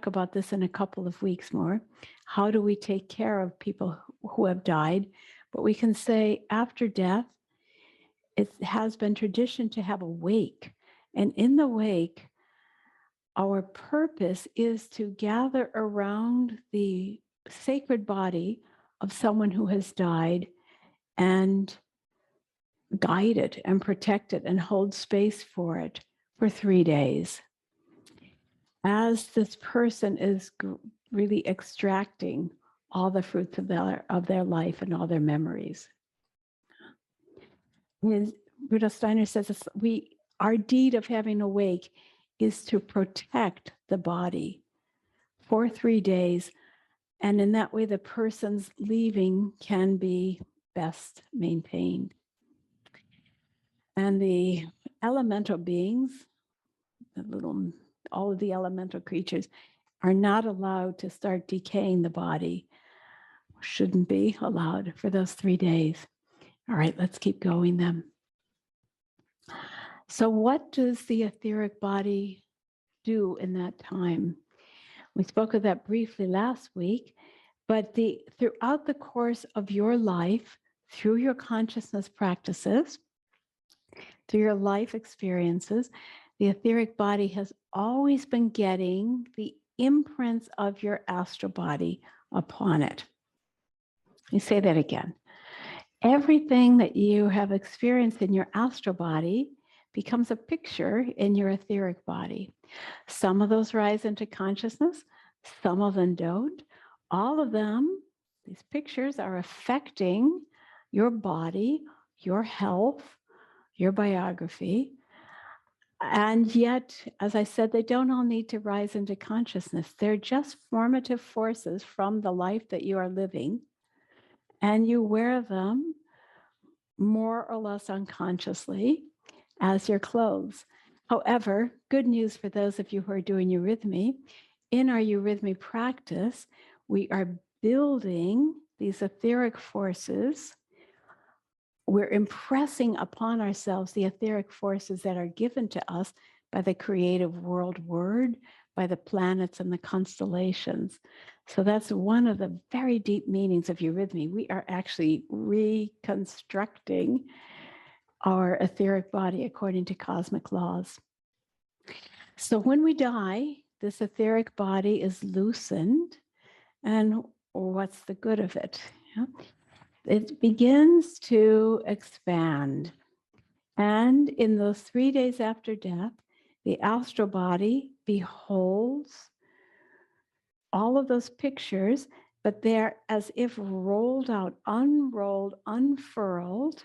about this in a couple of weeks more. How do we take care of people who have died? But we can say after death, it has been tradition to have a wake. And in the wake, our purpose is to gather around the sacred body of someone who has died and guide it and protect it and hold space for it for 3 days. As this person is really extracting all the fruits of their life and all their memories. Rudolf Steiner says our deed of having a wake is to protect the body for 3 days. And in that way, the person's leaving can be best maintained. And the elemental beings, all of the elemental creatures, are not allowed to start decaying the body. Shouldn't be allowed for those 3 days. All right, let's keep going then. So what does the etheric body do in that time? We spoke of that briefly last week, but throughout the course of your life, through your consciousness practices, through your life experiences, the etheric body has always been getting the imprints of your astral body upon it. Let me say that again. Everything that you have experienced in your astral body becomes a picture in your etheric body. Some of those rise into consciousness, some of them don't. All of them, these pictures, are affecting your body, your health, your biography. And yet, as I said, they don't all need to rise into consciousness. They're just formative forces from the life that you are living. And you wear them more or less unconsciously as your clothes. However, good news for those of you who are doing eurythmy, in our eurythmy practice, we are building these etheric forces. We're impressing upon ourselves the etheric forces that are given to us by the creative world word, by the planets and the constellations. So that's one of the very deep meanings of eurythmy. We are actually reconstructing our etheric body according to cosmic laws. So when we die, this etheric body is loosened. And what's the good of it? Yeah. It begins to expand. And in those 3 days after death, the astral body beholds all of those pictures, but they're as if rolled out, unrolled, unfurled.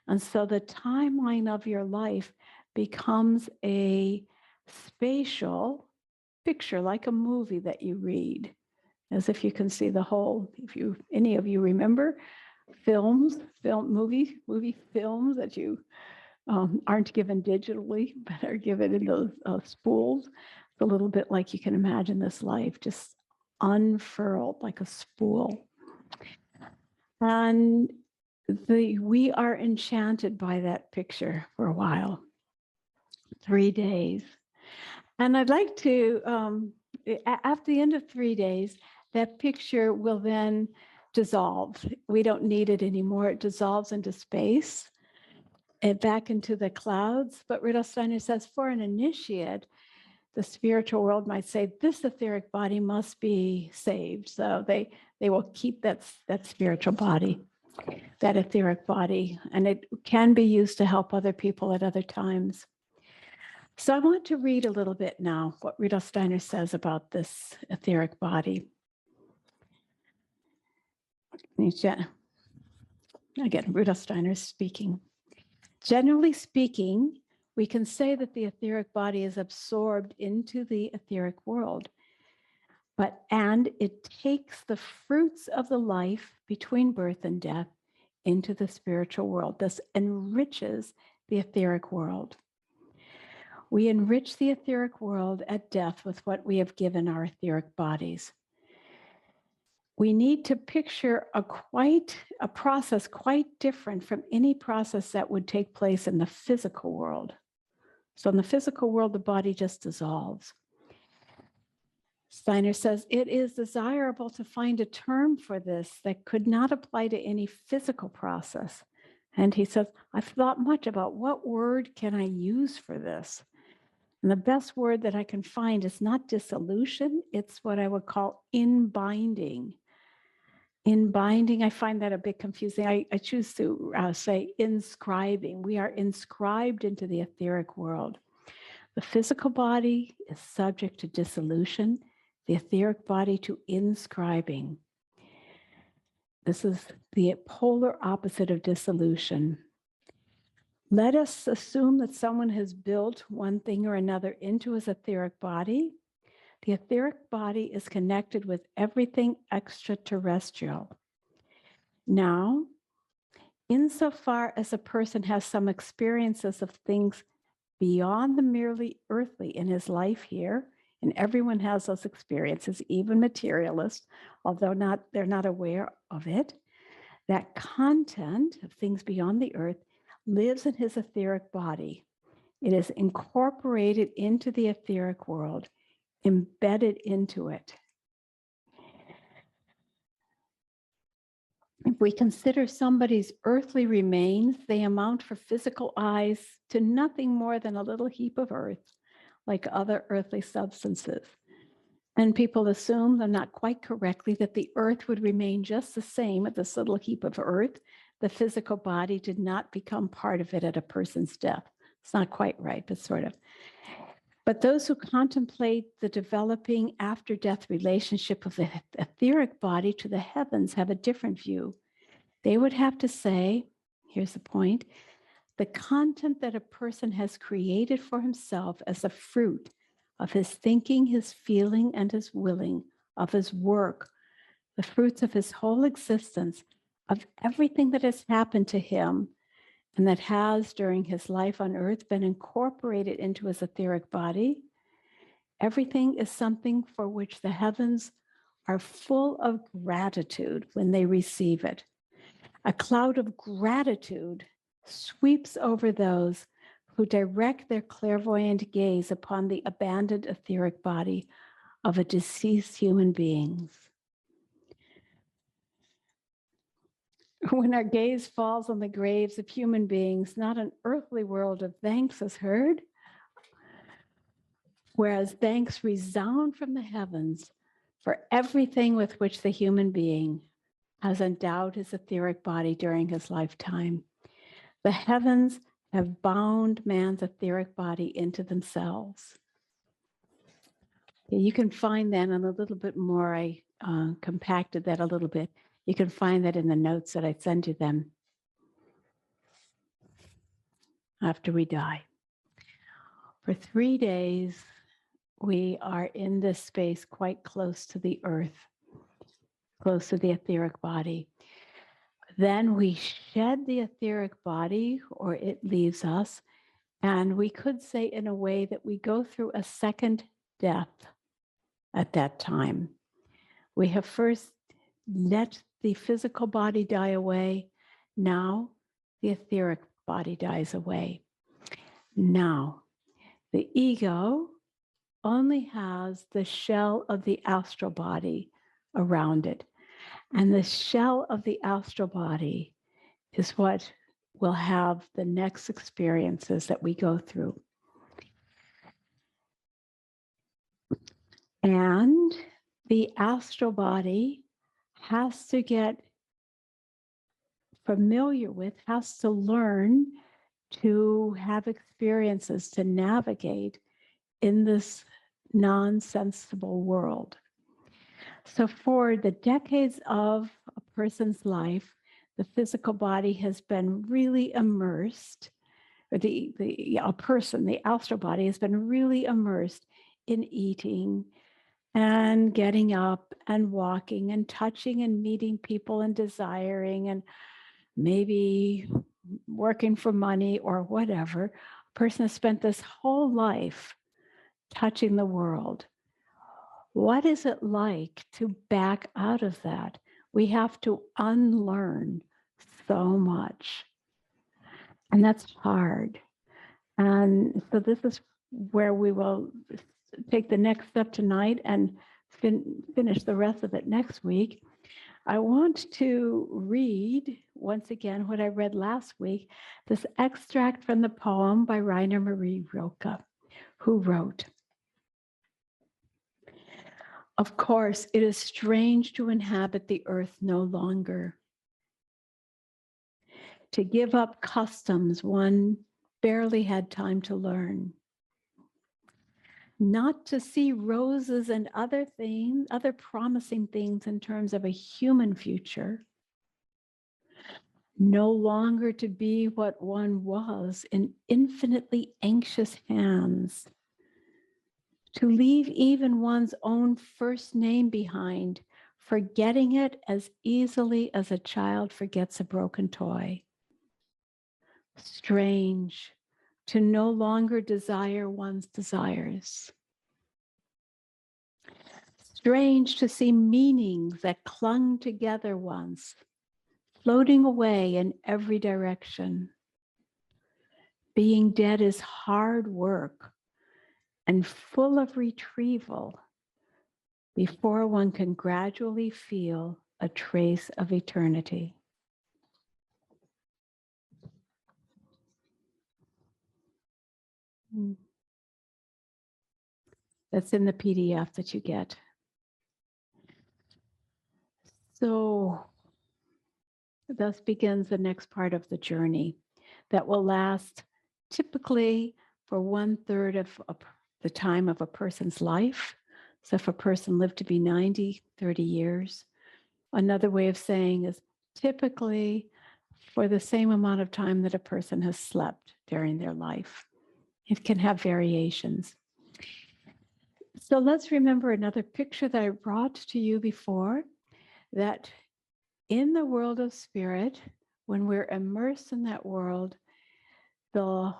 And so the timeline of your life becomes a spatial picture, like a movie that you read, as if you can see the whole. If any of you remember movie films that you aren't given digitally, but are given in those spools. It's a little bit like you can imagine this life just unfurled like a spool. And we are enchanted by that picture for a while, 3 days. And I'd like to, at the end of 3 days, that picture will then dissolve. We don't need it anymore. It dissolves into space and back into the clouds. But Rudolf Steiner says for an initiate, the spiritual world might say this etheric body must be saved. So they will keep that spiritual body, that etheric body, and it can be used to help other people at other times. So I want to read a little bit now what Rudolf Steiner says about this etheric body. Again, Rudolf Steiner is speaking. Generally speaking, we can say that the etheric body is absorbed into the etheric world, and it takes the fruits of the life between birth and death into the spiritual world, thus enriches the etheric world. We enrich the etheric world at death with what we have given our etheric bodies. We need to picture a process quite different from any process that would take place in the physical world. So in the physical world, the body just dissolves. Steiner says, it is desirable to find a term for this that could not apply to any physical process. And he says, I've thought much about what word can I use for this? And the best word that I can find is not dissolution, it's what I would call inbinding. Inbinding, I find that a bit confusing. I choose to say inscribing. We are inscribed into the etheric world. The physical body is subject to dissolution, the etheric body to inscribing. This is the polar opposite of dissolution. Let us assume that someone has built one thing or another into his etheric body. The etheric body is connected with everything extraterrestrial. Now, insofar as a person has some experiences of things beyond the merely earthly in his life here, and everyone has those experiences, even materialists, although they're not aware of it, that content of things beyond the earth lives in his etheric body. It is incorporated into the etheric world, embedded into it. If we consider somebody's earthly remains, they amount for physical eyes to nothing more than a little heap of earth, like other earthly substances. And people assume, though not quite correctly, that the earth would remain just the same at this little heap of earth. The physical body did not become part of it at a person's death. It's not quite right, but sort of. But those who contemplate the developing after-death relationship of the etheric body to the heavens have a different view. They would have to say, here's the point, the content that a person has created for himself as a fruit of his thinking, his feeling, and his willing, of his work, the fruits of his whole existence, of everything that has happened to him and that has during his life on earth been incorporated into his etheric body. Everything is something for which the heavens are full of gratitude when they receive it. A cloud of gratitude sweeps over those who direct their clairvoyant gaze upon the abandoned etheric body of a deceased human being. When our gaze falls on the graves of human beings, not an earthly world of thanks is heard, whereas thanks resound from the heavens for everything with which the human being has endowed his etheric body during his lifetime. The heavens have bound man's etheric body into themselves. You can find that in a little bit more. I compacted that a little bit. You can find that in the notes that I send you them after we die. For 3 days, we are in this space quite close to the earth, close to the etheric body. Then we shed the etheric body, or it leaves us, and we could say in a way that we go through a second death at that time. We have first let the physical body die away. Now the etheric body dies away. Now the ego only has the shell of the astral body around it. And the shell of the astral body is what will have the next experiences that we go through. And the astral body has to get familiar with, has to learn to have experiences to navigate in this non-sensible world. So for the decades of a person's life, the physical body has been really immersed, or the astral body has been really immersed in eating and getting up and walking and touching and meeting people and desiring and maybe working for money or whatever. A person has spent this whole life touching the world. What is it like to back out of that? We have to unlearn so much. And that's hard. And so this is where we will take the next step tonight and finish the rest of it next week. I want to read once again what I read last week, this extract from the poem by Rainer Maria Rilke, who wrote, "Of course, it is strange to inhabit the earth no longer, to give up customs one barely had time to learn, not to see roses and other things, other promising things in terms of a human future, no longer to be what one was in infinitely anxious hands, to leave even one's own first name behind, forgetting it as easily as a child forgets a broken toy. Strange to no longer desire one's desires. Strange to see meanings that clung together once, floating away in every direction. Being dead is hard work and full of retrieval before one can gradually feel a trace of eternity." That's in the PDF that you get. So thus begins the next part of the journey that will last typically for 1/3 of the time of a person's life. So if a person lived to be 90, 30 years. Another way of saying is typically for the same amount of time that a person has slept during their life. It can have variations. So let's remember another picture that I brought to you before, that in the world of spirit, when we're immersed in that world, the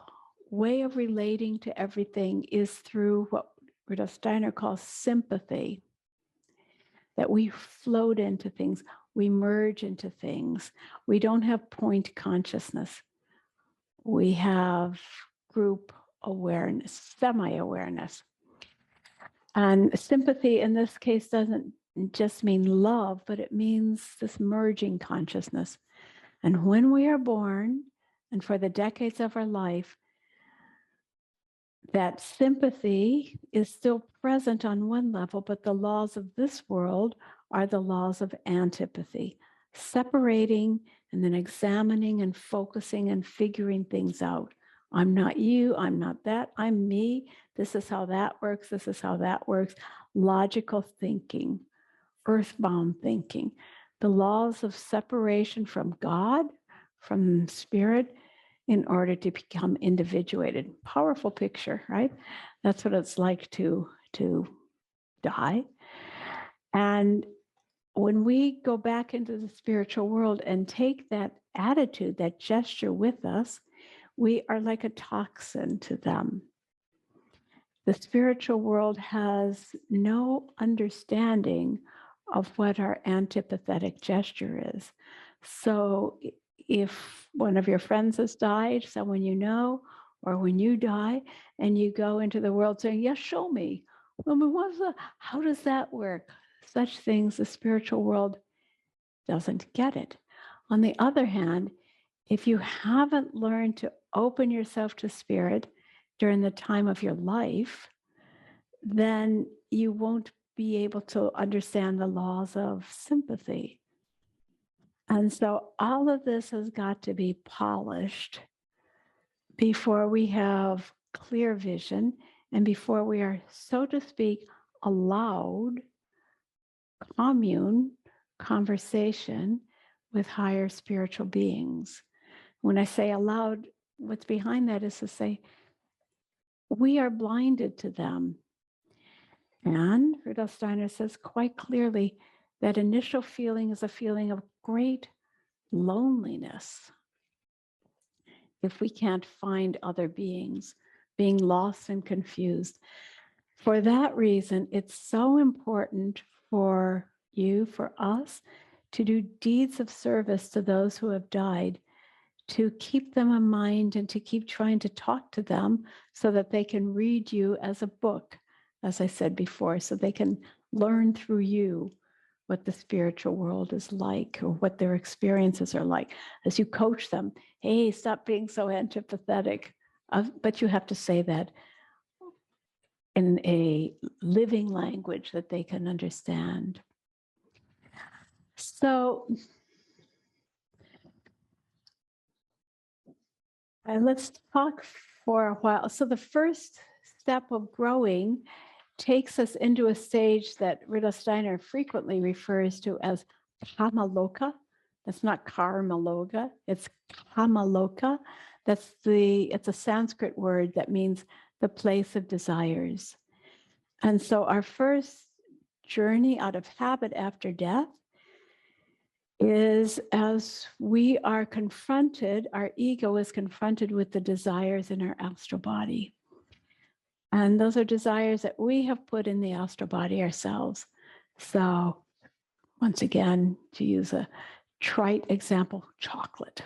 way of relating to everything is through what Rudolf Steiner calls sympathy, that we float into things, we merge into things. We don't have point consciousness. We have group awareness, semi-awareness. And sympathy in this case doesn't just mean love, but it means this merging consciousness. And when we are born, and for the decades of our life, that sympathy is still present on one level, but the laws of this world are the laws of antipathy, separating and then examining and focusing and figuring things out. I'm not you, I'm not that, I'm me. This is how that works, this is how that works. Logical thinking, earthbound thinking, the laws of separation from God, from spirit, in order to become individuated. Powerful picture, right? That's what it's like to die. And when we go back into the spiritual world and take that attitude, that gesture with us, we are like a toxin to them. The spiritual world has no understanding of what our antipathetic gesture is. So if one of your friends has died, someone you know, or when you die and you go into the world saying, yes, show me. How does that work? Such things, the spiritual world doesn't get it. On the other hand, if you haven't learned to open yourself to spirit during the time of your life, then you won't be able to understand the laws of sympathy. And so all of this has got to be polished before we have clear vision and before we are, so to speak, allowed conversation with higher spiritual beings. When I say allowed, what's behind that is to say, we are blinded to them. And Rudolf Steiner says quite clearly that initial feeling is a feeling of great loneliness. If we can't find other beings, being lost and confused. For that reason, it's so important for you, for us, to do deeds of service to those who have died, to keep them in mind and to keep trying to talk to them so that they can read you as a book, as I said before, so they can learn through you what the spiritual world is like or what their experiences are like. As you coach them, hey, stop being so antipathetic. But you have to say that in a living language that they can understand. So let's talk for a while. So the first step of growing takes us into a stage that Rudolf Steiner frequently refers to as Kamaloka. That's not Karmaloga, it's Kamaloka. It's a Sanskrit word that means the place of desires. And so our first journey out of habit after death is as we are confronted, our ego is confronted with the desires in our astral body. And those are desires that we have put in the astral body ourselves. So once again, to use a trite example, chocolate,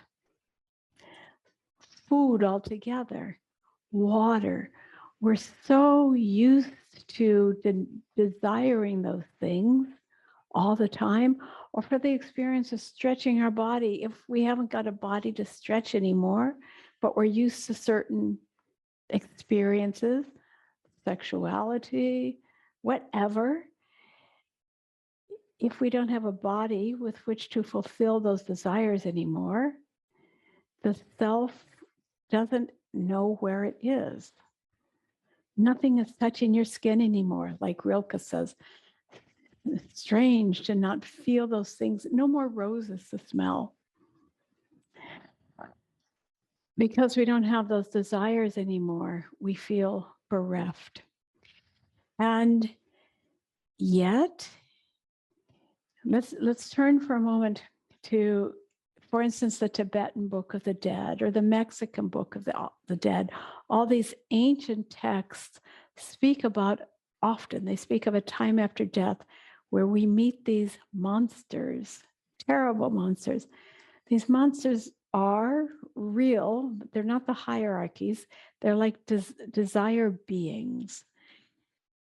food altogether, water. We're so used to desiring those things all the time, or for the experience of stretching our body. If we haven't got a body to stretch anymore, but we're used to certain experiences, sexuality, whatever, if we don't have a body with which to fulfill those desires anymore, the self doesn't know where it is. Nothing is touching your skin anymore, like Rilke says. It's strange to not feel those things. No more roses to smell. Because we don't have those desires anymore, we feel bereft. And yet, let's turn for a moment to, for instance, the Tibetan Book of the Dead or the Mexican Book of the Dead. All these ancient texts speak about, often they speak of a time after death where we meet these monsters, terrible monsters. These monsters are real, but they're not the hierarchies. They're like desire beings.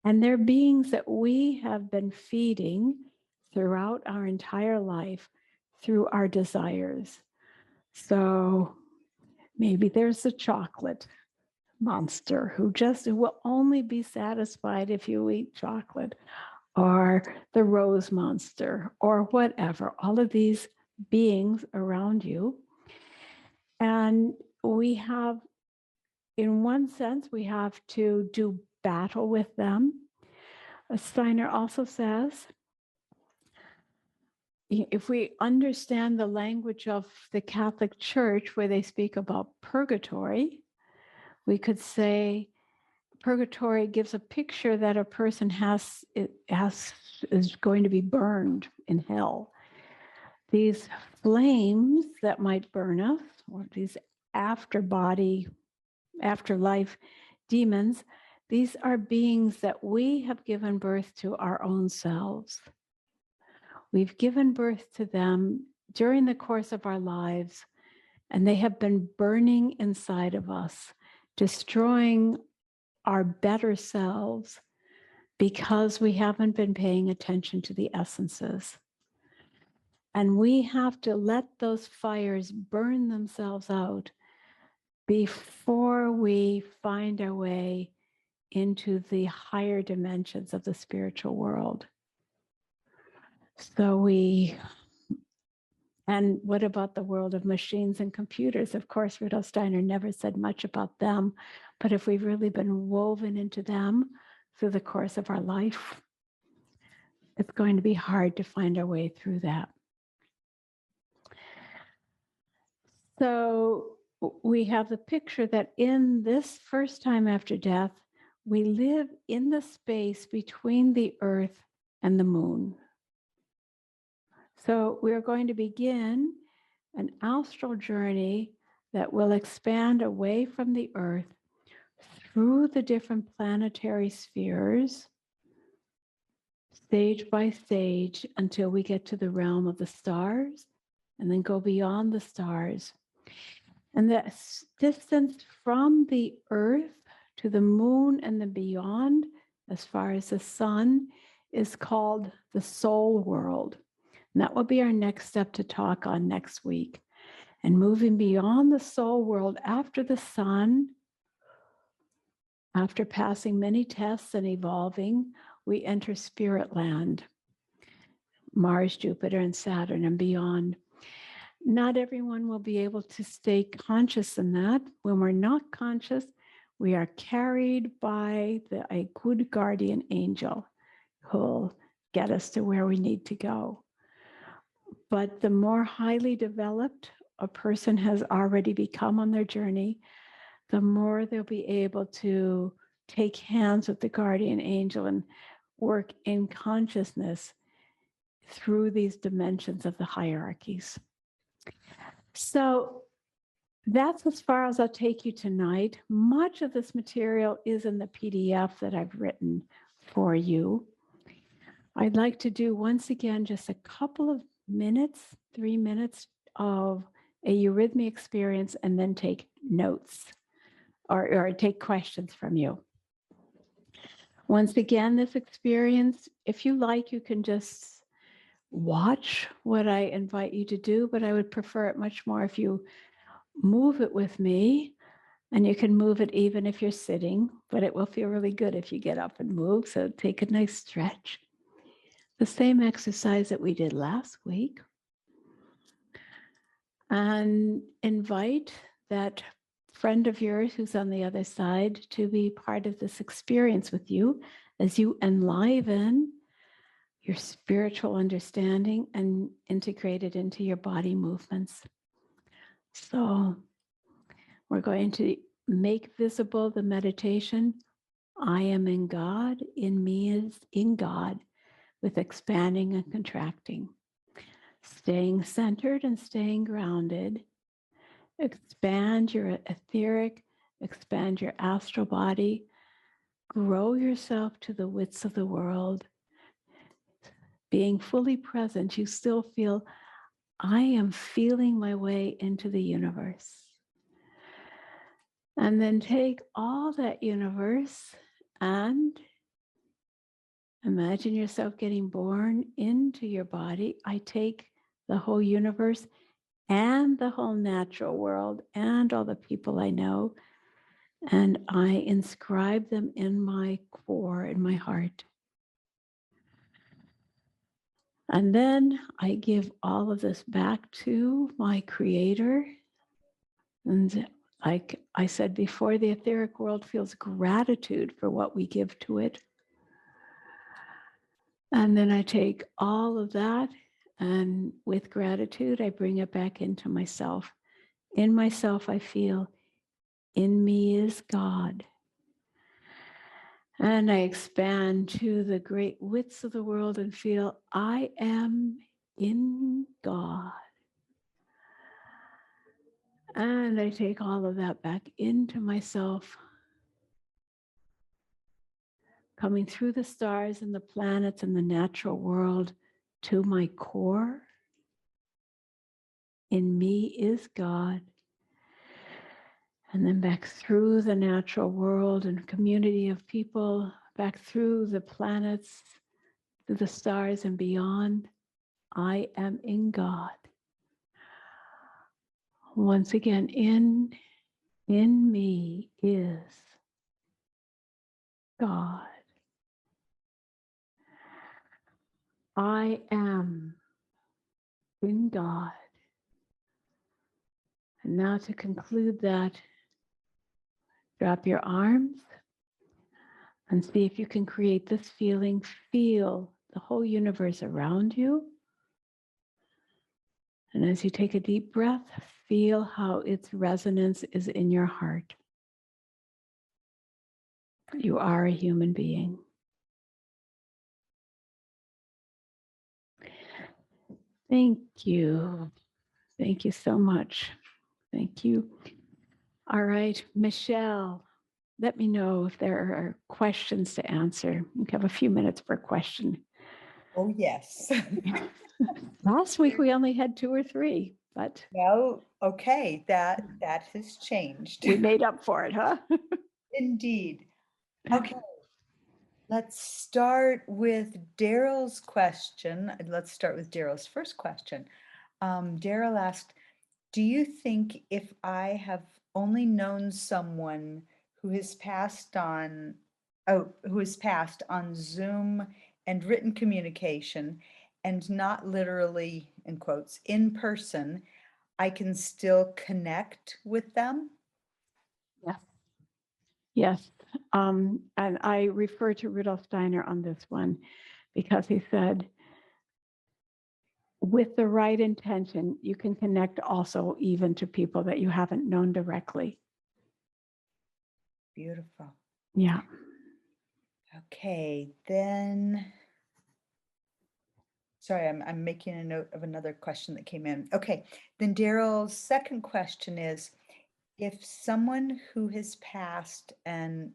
And they're beings that we have been feeding throughout our entire life through our desires. So maybe there's a chocolate monster who will only be satisfied if you eat chocolate, or the rose monster, or whatever, all of these beings around you. And we have, in one sense, we have to do battle with them. Steiner also says, if we understand the language of the Catholic Church, where they speak about purgatory, we could say purgatory gives a picture that a person is going to be burned in hell. These flames that might burn us, or these afterlife demons, these are beings that we have given birth to our own selves. We've given birth to them during the course of our lives, and they have been burning inside of us, destroying our better selves because we haven't been paying attention to the essences. And we have to let those fires burn themselves out before we find our way into the higher dimensions of the spiritual world. So and what about the world of machines and computers? Of course, Rudolf Steiner never said much about them, but if we've really been woven into them through the course of our life, it's going to be hard to find our way through that. So we have the picture that in this first time after death, we live in the space between the earth and the moon. So we're going to begin an astral journey that will expand away from the earth through the different planetary spheres, stage by stage, until we get to the realm of the stars, and then go beyond the stars. And the distance from the earth to the moon and then beyond, as far as the sun, is called the soul world. And that will be our next step to talk on next week. And moving beyond the soul world after the sun, after passing many tests and evolving, we enter spirit land, Mars, Jupiter, and Saturn, and beyond. Not everyone will be able to stay conscious in that. When we're not conscious, we are carried by a good guardian angel who'll get us to where we need to go. But the more highly developed a person has already become on their journey, the more they'll be able to take hands with the guardian angel and work in consciousness through these dimensions of the hierarchies. So that's as far as I'll take you tonight. Much of this material is in the PDF that I've written for you. I'd like to do once again just a couple of minutes, 3 minutes of a eurythmy experience, and then take notes or take questions from you. Once again, this experience, if you like, you can just watch what I invite you to do, but I would prefer it much more if you move it with me, and you can move it even if you're sitting, but it will feel really good if you get up and move. So take a nice stretch. The same exercise that we did last week. And invite that friend of yours who's on the other side to be part of this experience with you as you enliven your spiritual understanding and integrate it into your body movements. So we're going to make visible the meditation. I am in God, in me is in God, with expanding and contracting. Staying centered and staying grounded. Expand your etheric, expand your astral body. Grow yourself to the widths of the world. Being fully present, you still feel, I am feeling my way into the universe. And then take all that universe and imagine yourself getting born into your body. I take the whole universe and the whole natural world and all the people I know, and I inscribe them in my core, in my heart. And then I give all of this back to my creator. And like I said before, the etheric world feels gratitude for what we give to it. And then I take all of that, and with gratitude, I bring it back into myself. In myself, I feel, in me is God. And I expand to the great widths of the world and feel, I am in God. And I take all of that back into myself, coming through the stars and the planets and the natural world to my core. In me is God. And then back through the natural world and community of people, back through the planets, through the stars and beyond. I am in God. Once again, in me is God. I am in God. And now to conclude that, drop your arms and see if you can create this feeling. Feel the whole universe around you. And as you take a deep breath, feel how its resonance is in your heart. You are a human being. Thank you. Thank you so much. Thank you. All right, Michelle, let me know if there are questions to answer. We have a few minutes for a question. Oh, yes. Last week we only had 2 or 3, but Well, okay, that has changed. we made up for it, huh? Indeed. Okay, let's start with Daryl's question. Let's start with Daryl's first question. Daryl asked, do you think if I have only known someone who has passed on Zoom and written communication and not literally, in quotes, in person, I can still connect with them? Yes. Yes. And I refer to Rudolf Steiner on this one because he said, with the right intention, you can connect also even to people that you haven't known directly. Beautiful. Yeah. Okay, then. Sorry, I'm making a note of another question that came in. Okay, then Daryl's second question is, if someone who has passed and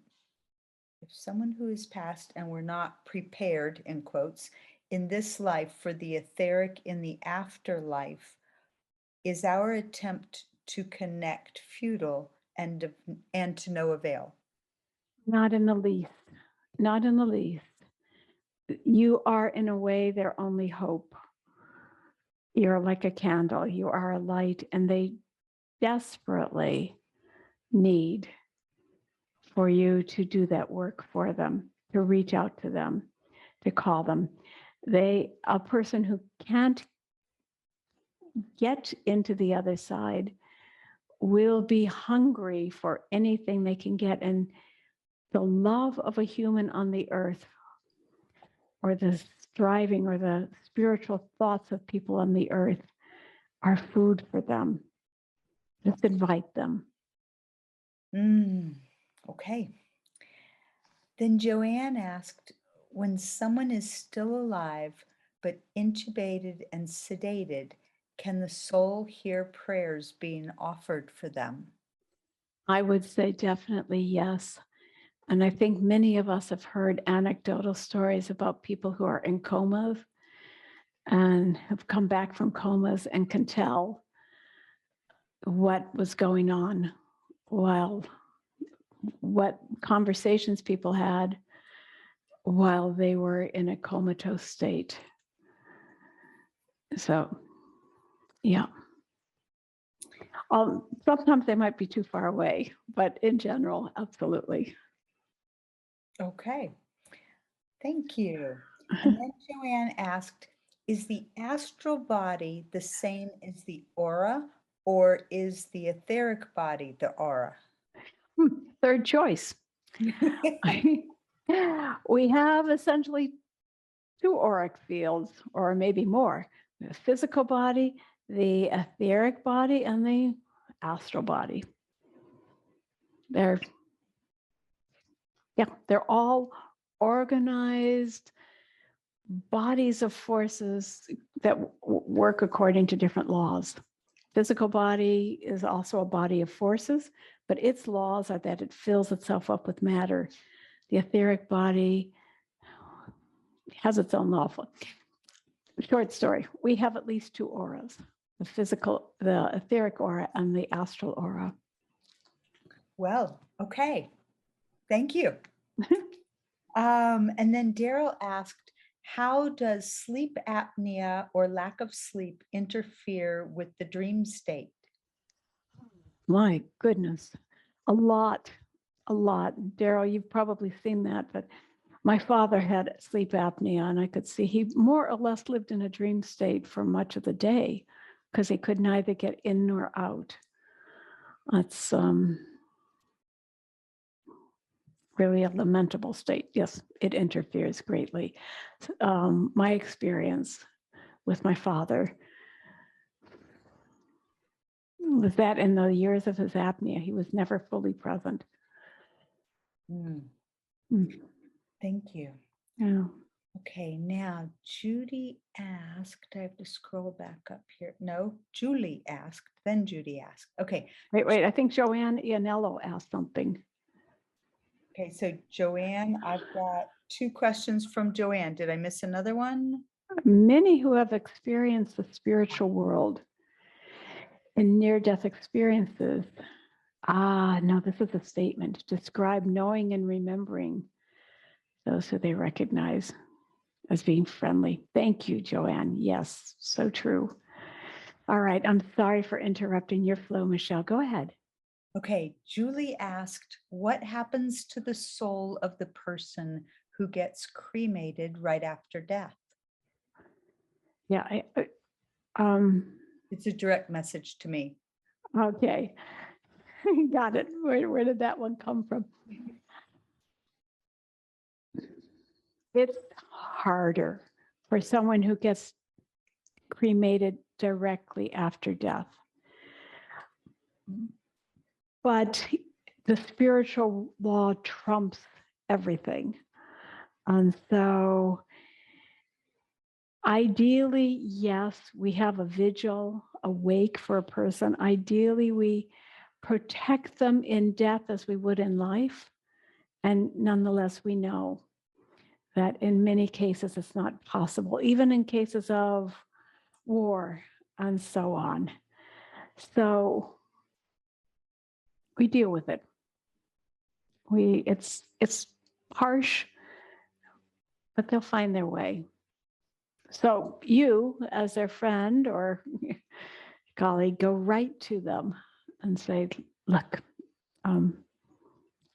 we're not prepared, in quotes, in this life for the etheric in the afterlife, is our attempt to connect futile and to no avail? Not in the least. Not in the least. You are, in a way, their only hope. You're like a candle. You are a light, and they desperately need for you to do that work for them, to reach out to them, to call them. A person who can't get into the other side will be hungry for anything they can get. And the love of a human on the earth, or the striving or the spiritual thoughts of people on the earth are food for them. Just invite them. Okay. Then Joanne asked, when someone is still alive but intubated and sedated, can the soul hear prayers being offered for them? I would say definitely yes. And I think many of us have heard anecdotal stories about people who are in comas and have come back from comas and can tell what was going on while what conversations people had while they were in a comatose state. So, yeah. Sometimes they might be too far away, but in general, absolutely. Okay. Thank you. And then Joanne asked, is the astral body the same as the aura, or is the etheric body the aura? Third choice. We have essentially two auric fields, or maybe more: the physical body, the etheric body, and the astral body. They're all organized bodies of forces that work according to different laws. Physical body is also a body of forces, but its laws are that it fills itself up with matter. The etheric body has its own law. Short story, we have at least two auras: the etheric aura and the astral aura. Well, okay. Thank you. And then Daryl asked, how does sleep apnea or lack of sleep interfere with the dream state? My goodness, a lot. Daryl, you've probably seen that, but my father had sleep apnea, and I could see he more or less lived in a dream state for much of the day because he could neither get in nor out. That's really a lamentable state. Yes, it interferes greatly. My experience with my father was that in the years of his apnea, he was never fully present. Mm, Mm, Thank you. Yeah. Okay, now Judy asked, I have to scroll back up here. No, Julie asked, then Judy asked. Okay, Wait, I think Joanne Ianello asked something. okay, so Joanne, I've got two questions from Joanne. Did I miss another one? Many who have experienced the spiritual world in near-death experiences. No, this is a statement. Describe knowing and remembering those who they recognize as being friendly. Thank you, Joanne. Yes, so true. All right, I'm sorry for interrupting your flow, Michelle. Go ahead. Okay, Julie asked, what happens to the soul of the person who gets cremated right after death? Yeah, It's a direct message to me. okay. Got it. Where did that one come from? It's harder for someone who gets cremated directly after death. But the spiritual law trumps everything. And so ideally, yes, we have a vigil, a wake for a person. Ideally, we protect them in death as we would in life. And nonetheless, we know that in many cases it's not possible, even in cases of war and so on. So we deal with it. It's harsh, but they'll find their way. So you, as their friend or colleague, go right to them and say, look,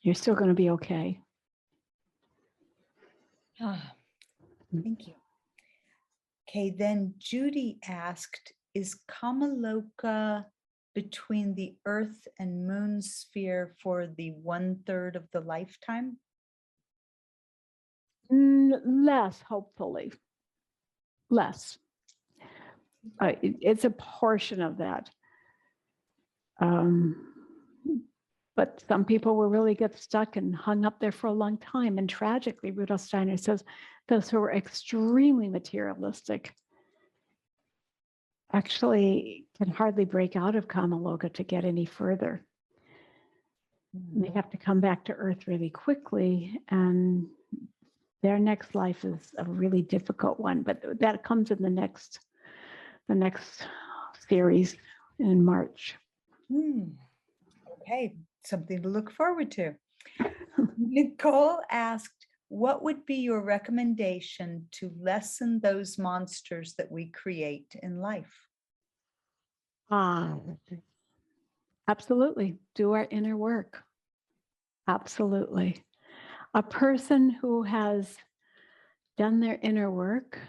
you're still going to be okay. Thank you. Okay, then Judy asked, is Kamaloka between the Earth and Moon sphere for the 1/3 of the lifetime? Less, hopefully. less. It's a portion of that. But some people will really get stuck and hung up there for a long time. And tragically, Rudolf Steiner says those who are extremely materialistic actually can hardly break out of Kamaloka to get any further. They have to come back to earth really quickly, and their next life is a really difficult one. But that comes in the next series in March. Okay, something to look forward to. Nicole asked, what would be your recommendation to lessen those monsters that we create in life? Absolutely. Do our inner work. Absolutely. A person who has done their inner work.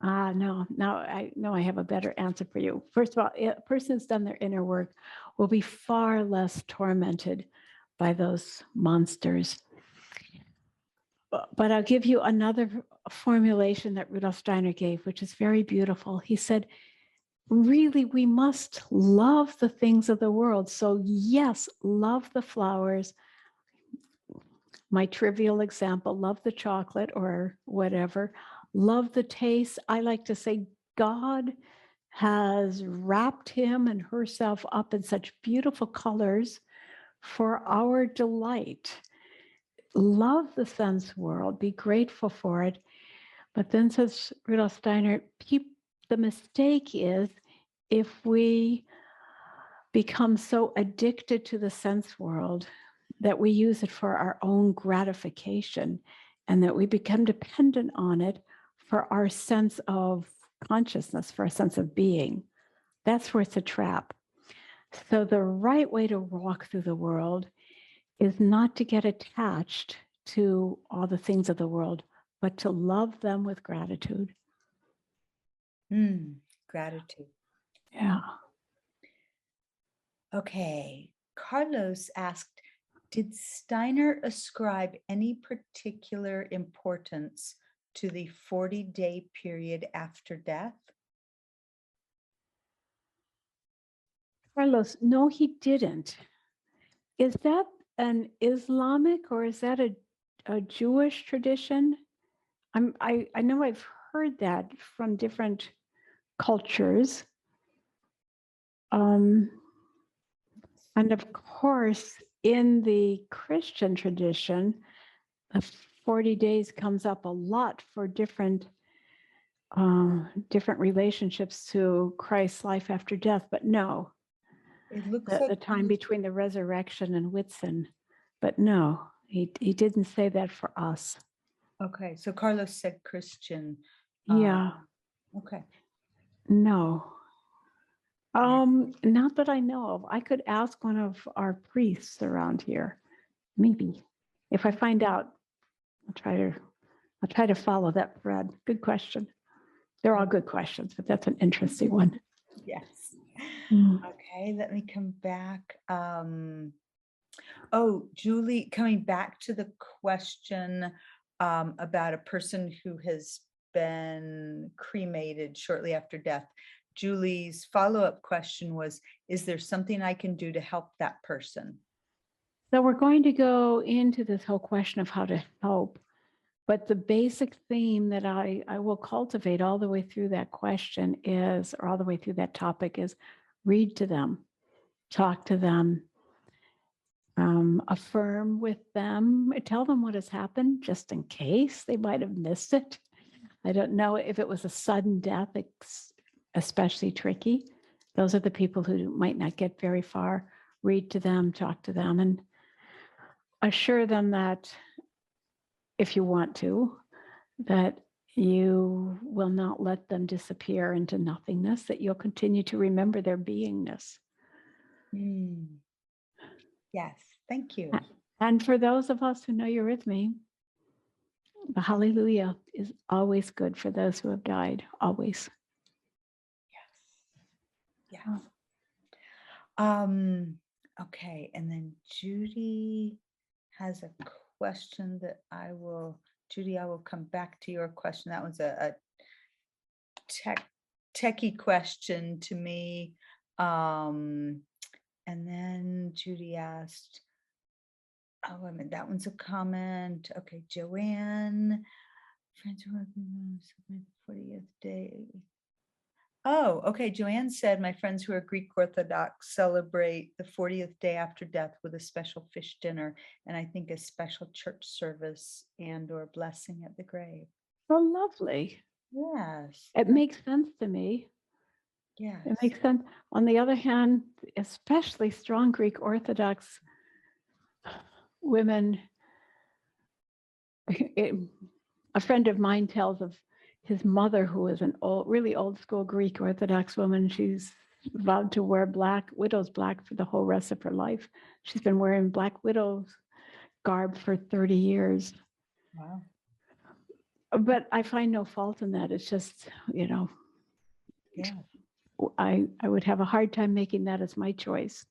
No, I have a better answer for you. First of all, a person who's done their inner work will be far less tormented by those monsters. But I'll give you another formulation that Rudolf Steiner gave, which is very beautiful. He said, really, we must love the things of the world. So yes, love the flowers. My trivial example, love the chocolate or whatever, love the taste. I like to say God has wrapped him and herself up in such beautiful colors for our delight. Love the sense world, be grateful for it. But then says Rudolf Steiner, the mistake is if we become so addicted to the sense world that we use it for our own gratification and that we become dependent on it for our sense of consciousness, for a sense of being. That's where it's a trap. So the right way to walk through the world is not to get attached to all the things of the world, but to love them with gratitude. Gratitude. Yeah. Okay. Carlos asked, did Steiner ascribe any particular importance to the 40-day period after death? Carlos, no, he didn't. Is that an Islamic or is that a Jewish tradition? I know I've heard that from different cultures. And of course, in the Christian tradition, the 40 days comes up a lot for different relationships to Christ's life after death. But no, It looks the like time between the resurrection and Whitsun. But no, he didn't say that for us. Okay, so Carlos said Christian. Yeah. Okay. No. Not that I know of. I could ask one of our priests around here. Maybe. If I find out, I'll try to follow that thread. Good question. They're all good questions, but that's an interesting one. Yes. Mm. Okay, let me come back. Oh, Julie, coming back to the question about a person who has been cremated shortly after death. Julie's follow-up question was, is there something I can do to help that person? So we're going to go into this whole question of how to help. But the basic theme that I will cultivate all the way through that question is, or all the way through that topic is, read to them, talk to them, affirm with them, tell them what has happened just in case they might have missed it. I don't know if it was a sudden death, it's especially tricky. Those are the people who might not get very far. Read to them, talk to them, and assure them that if you want to, that you will not let them disappear into nothingness, that you'll continue to remember their beingness. Yes, thank you. And for those of us who know eurythmy, the hallelujah is always good for those who have died, always. Yes. Yes. Okay, and then Judy has a question that Judy, I will come back to your question. That was a techie question to me. And then Judy asked, oh, wait a minute, that one's a comment. Okay, Joanne, friends who have been celebrating the 40th day. Oh, okay. Joanne said, my friends who are Greek Orthodox celebrate the 40th day after death with a special fish dinner, and I think a special church service and or blessing at the grave. Oh, lovely. Yes, It makes sense to me. yes. It makes sense. On the other hand, especially strong Greek Orthodox women, a friend of mine tells of his mother, who is an really old school Greek Orthodox woman. She's vowed to wear widow's black for the whole rest of her life. She's been wearing black widow's garb for 30 years. Wow. But I find no fault in that. It's just, Yeah. I would have a hard time making that as my choice.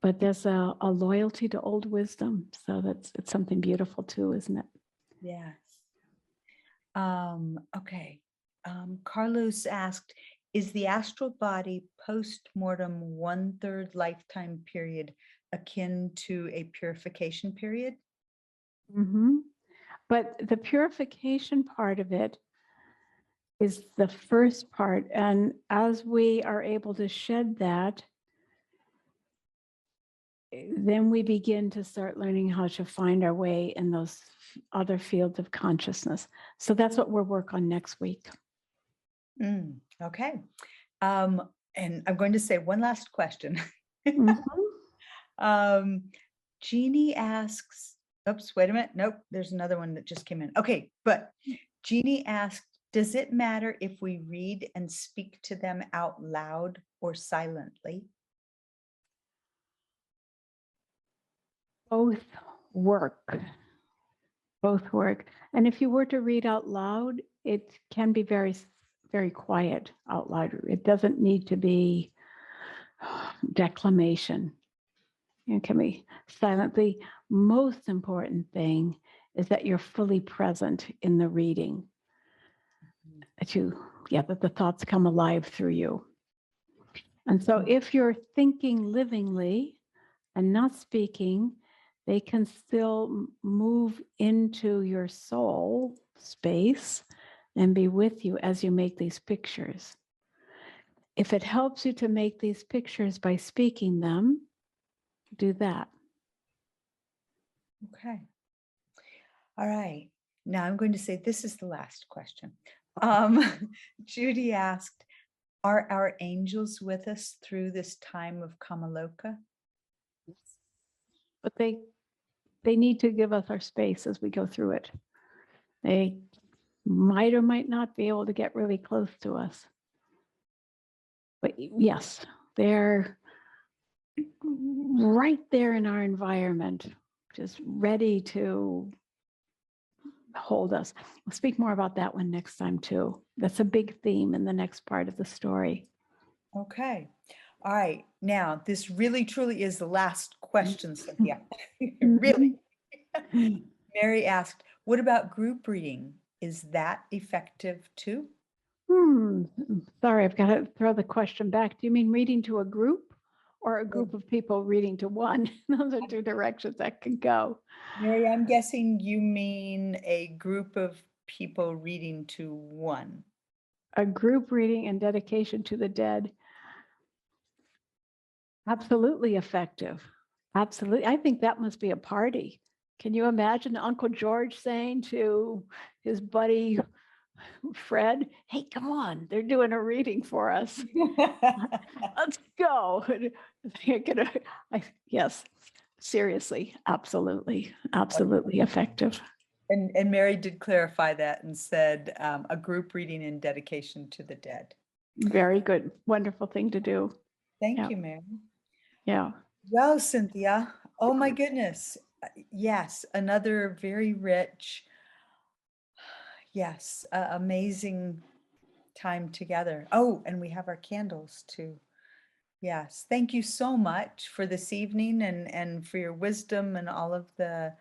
But there's a loyalty to old wisdom. So it's something beautiful too, isn't it? Yes. Okay. Carlos asked, is the astral body post-mortem 1/3 lifetime period akin to a purification period? Mm-hmm. But the purification part of it is the first part. And as we are able to shed that, then we begin to start learning how to find our way in those other fields of consciousness. So that's what we'll work on next week. Okay. And I'm going to say one last question. Mhm. Jeannie asks, oops, wait a minute. Nope, there's another one that just came in. Okay, but Jeannie asked, does it matter if we read and speak to them out loud or silently? Both work. Both work. And if you were to read out loud, it can be very, very quiet out loud. It doesn't need to be declamation. It can be silent. The most important thing is that you're fully present in the reading. That the thoughts come alive through you. And so if you're thinking livingly and not speaking, they can still move into your soul space and be with you as you make these pictures. If it helps you to make these pictures by speaking them, do that. Okay. All right. Now I'm going to say this is the last question. Judy asked, are our angels with us through this time of Kamaloka? But they need to give us our space as we go through it. They might or might not be able to get really close to us. But yes, they're right there in our environment, just ready to hold us. We'll speak more about that one next time too. That's a big theme in the next part of the story. Okay. All right. Now, this really truly is the last question, Cynthia. Really. Mary asked, what about group reading? Is that effective too? Sorry, I've got to throw the question back. Do you mean reading to a group or a group of people reading to one? Those are two directions that can go. Mary, I'm guessing you mean a group of people reading to one. A group reading and dedication to the dead. Absolutely effective. Absolutely. I think that must be a party. Can you imagine Uncle George saying to his buddy Fred, hey, come on, they're doing a reading for us. Let's go. Yes, seriously, absolutely, absolutely effective. And Mary did clarify that and said a group reading in dedication to the dead. Very good. Wonderful thing to do. Thank you, Mary. Yeah. Well, Cynthia, oh my goodness. Yes, another very rich, yes, amazing time together. Oh, and we have our candles too. Yes, thank you so much for this evening and for your wisdom and all of the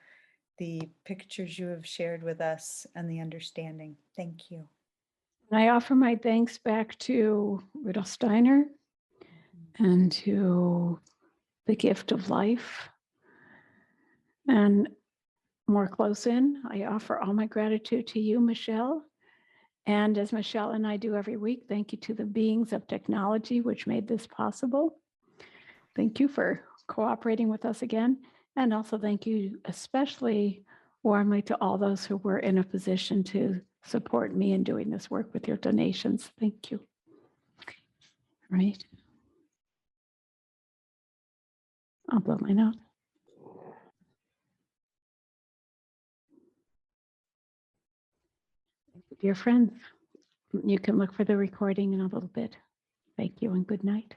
pictures you have shared with us and the understanding. Thank you. I offer my thanks back to Rudolf Steiner and to the gift of life. And more close in, I offer all my gratitude to you, Michelle. And as Michelle and I do every week, thank you to the beings of technology which made this possible. Thank you for cooperating with us again. And also thank you especially warmly to all those who were in a position to support me in doing this work with your donations. Thank you. Right. I'll blow my nose. Dear friends, you can look for the recording in a little bit. Thank you and good night.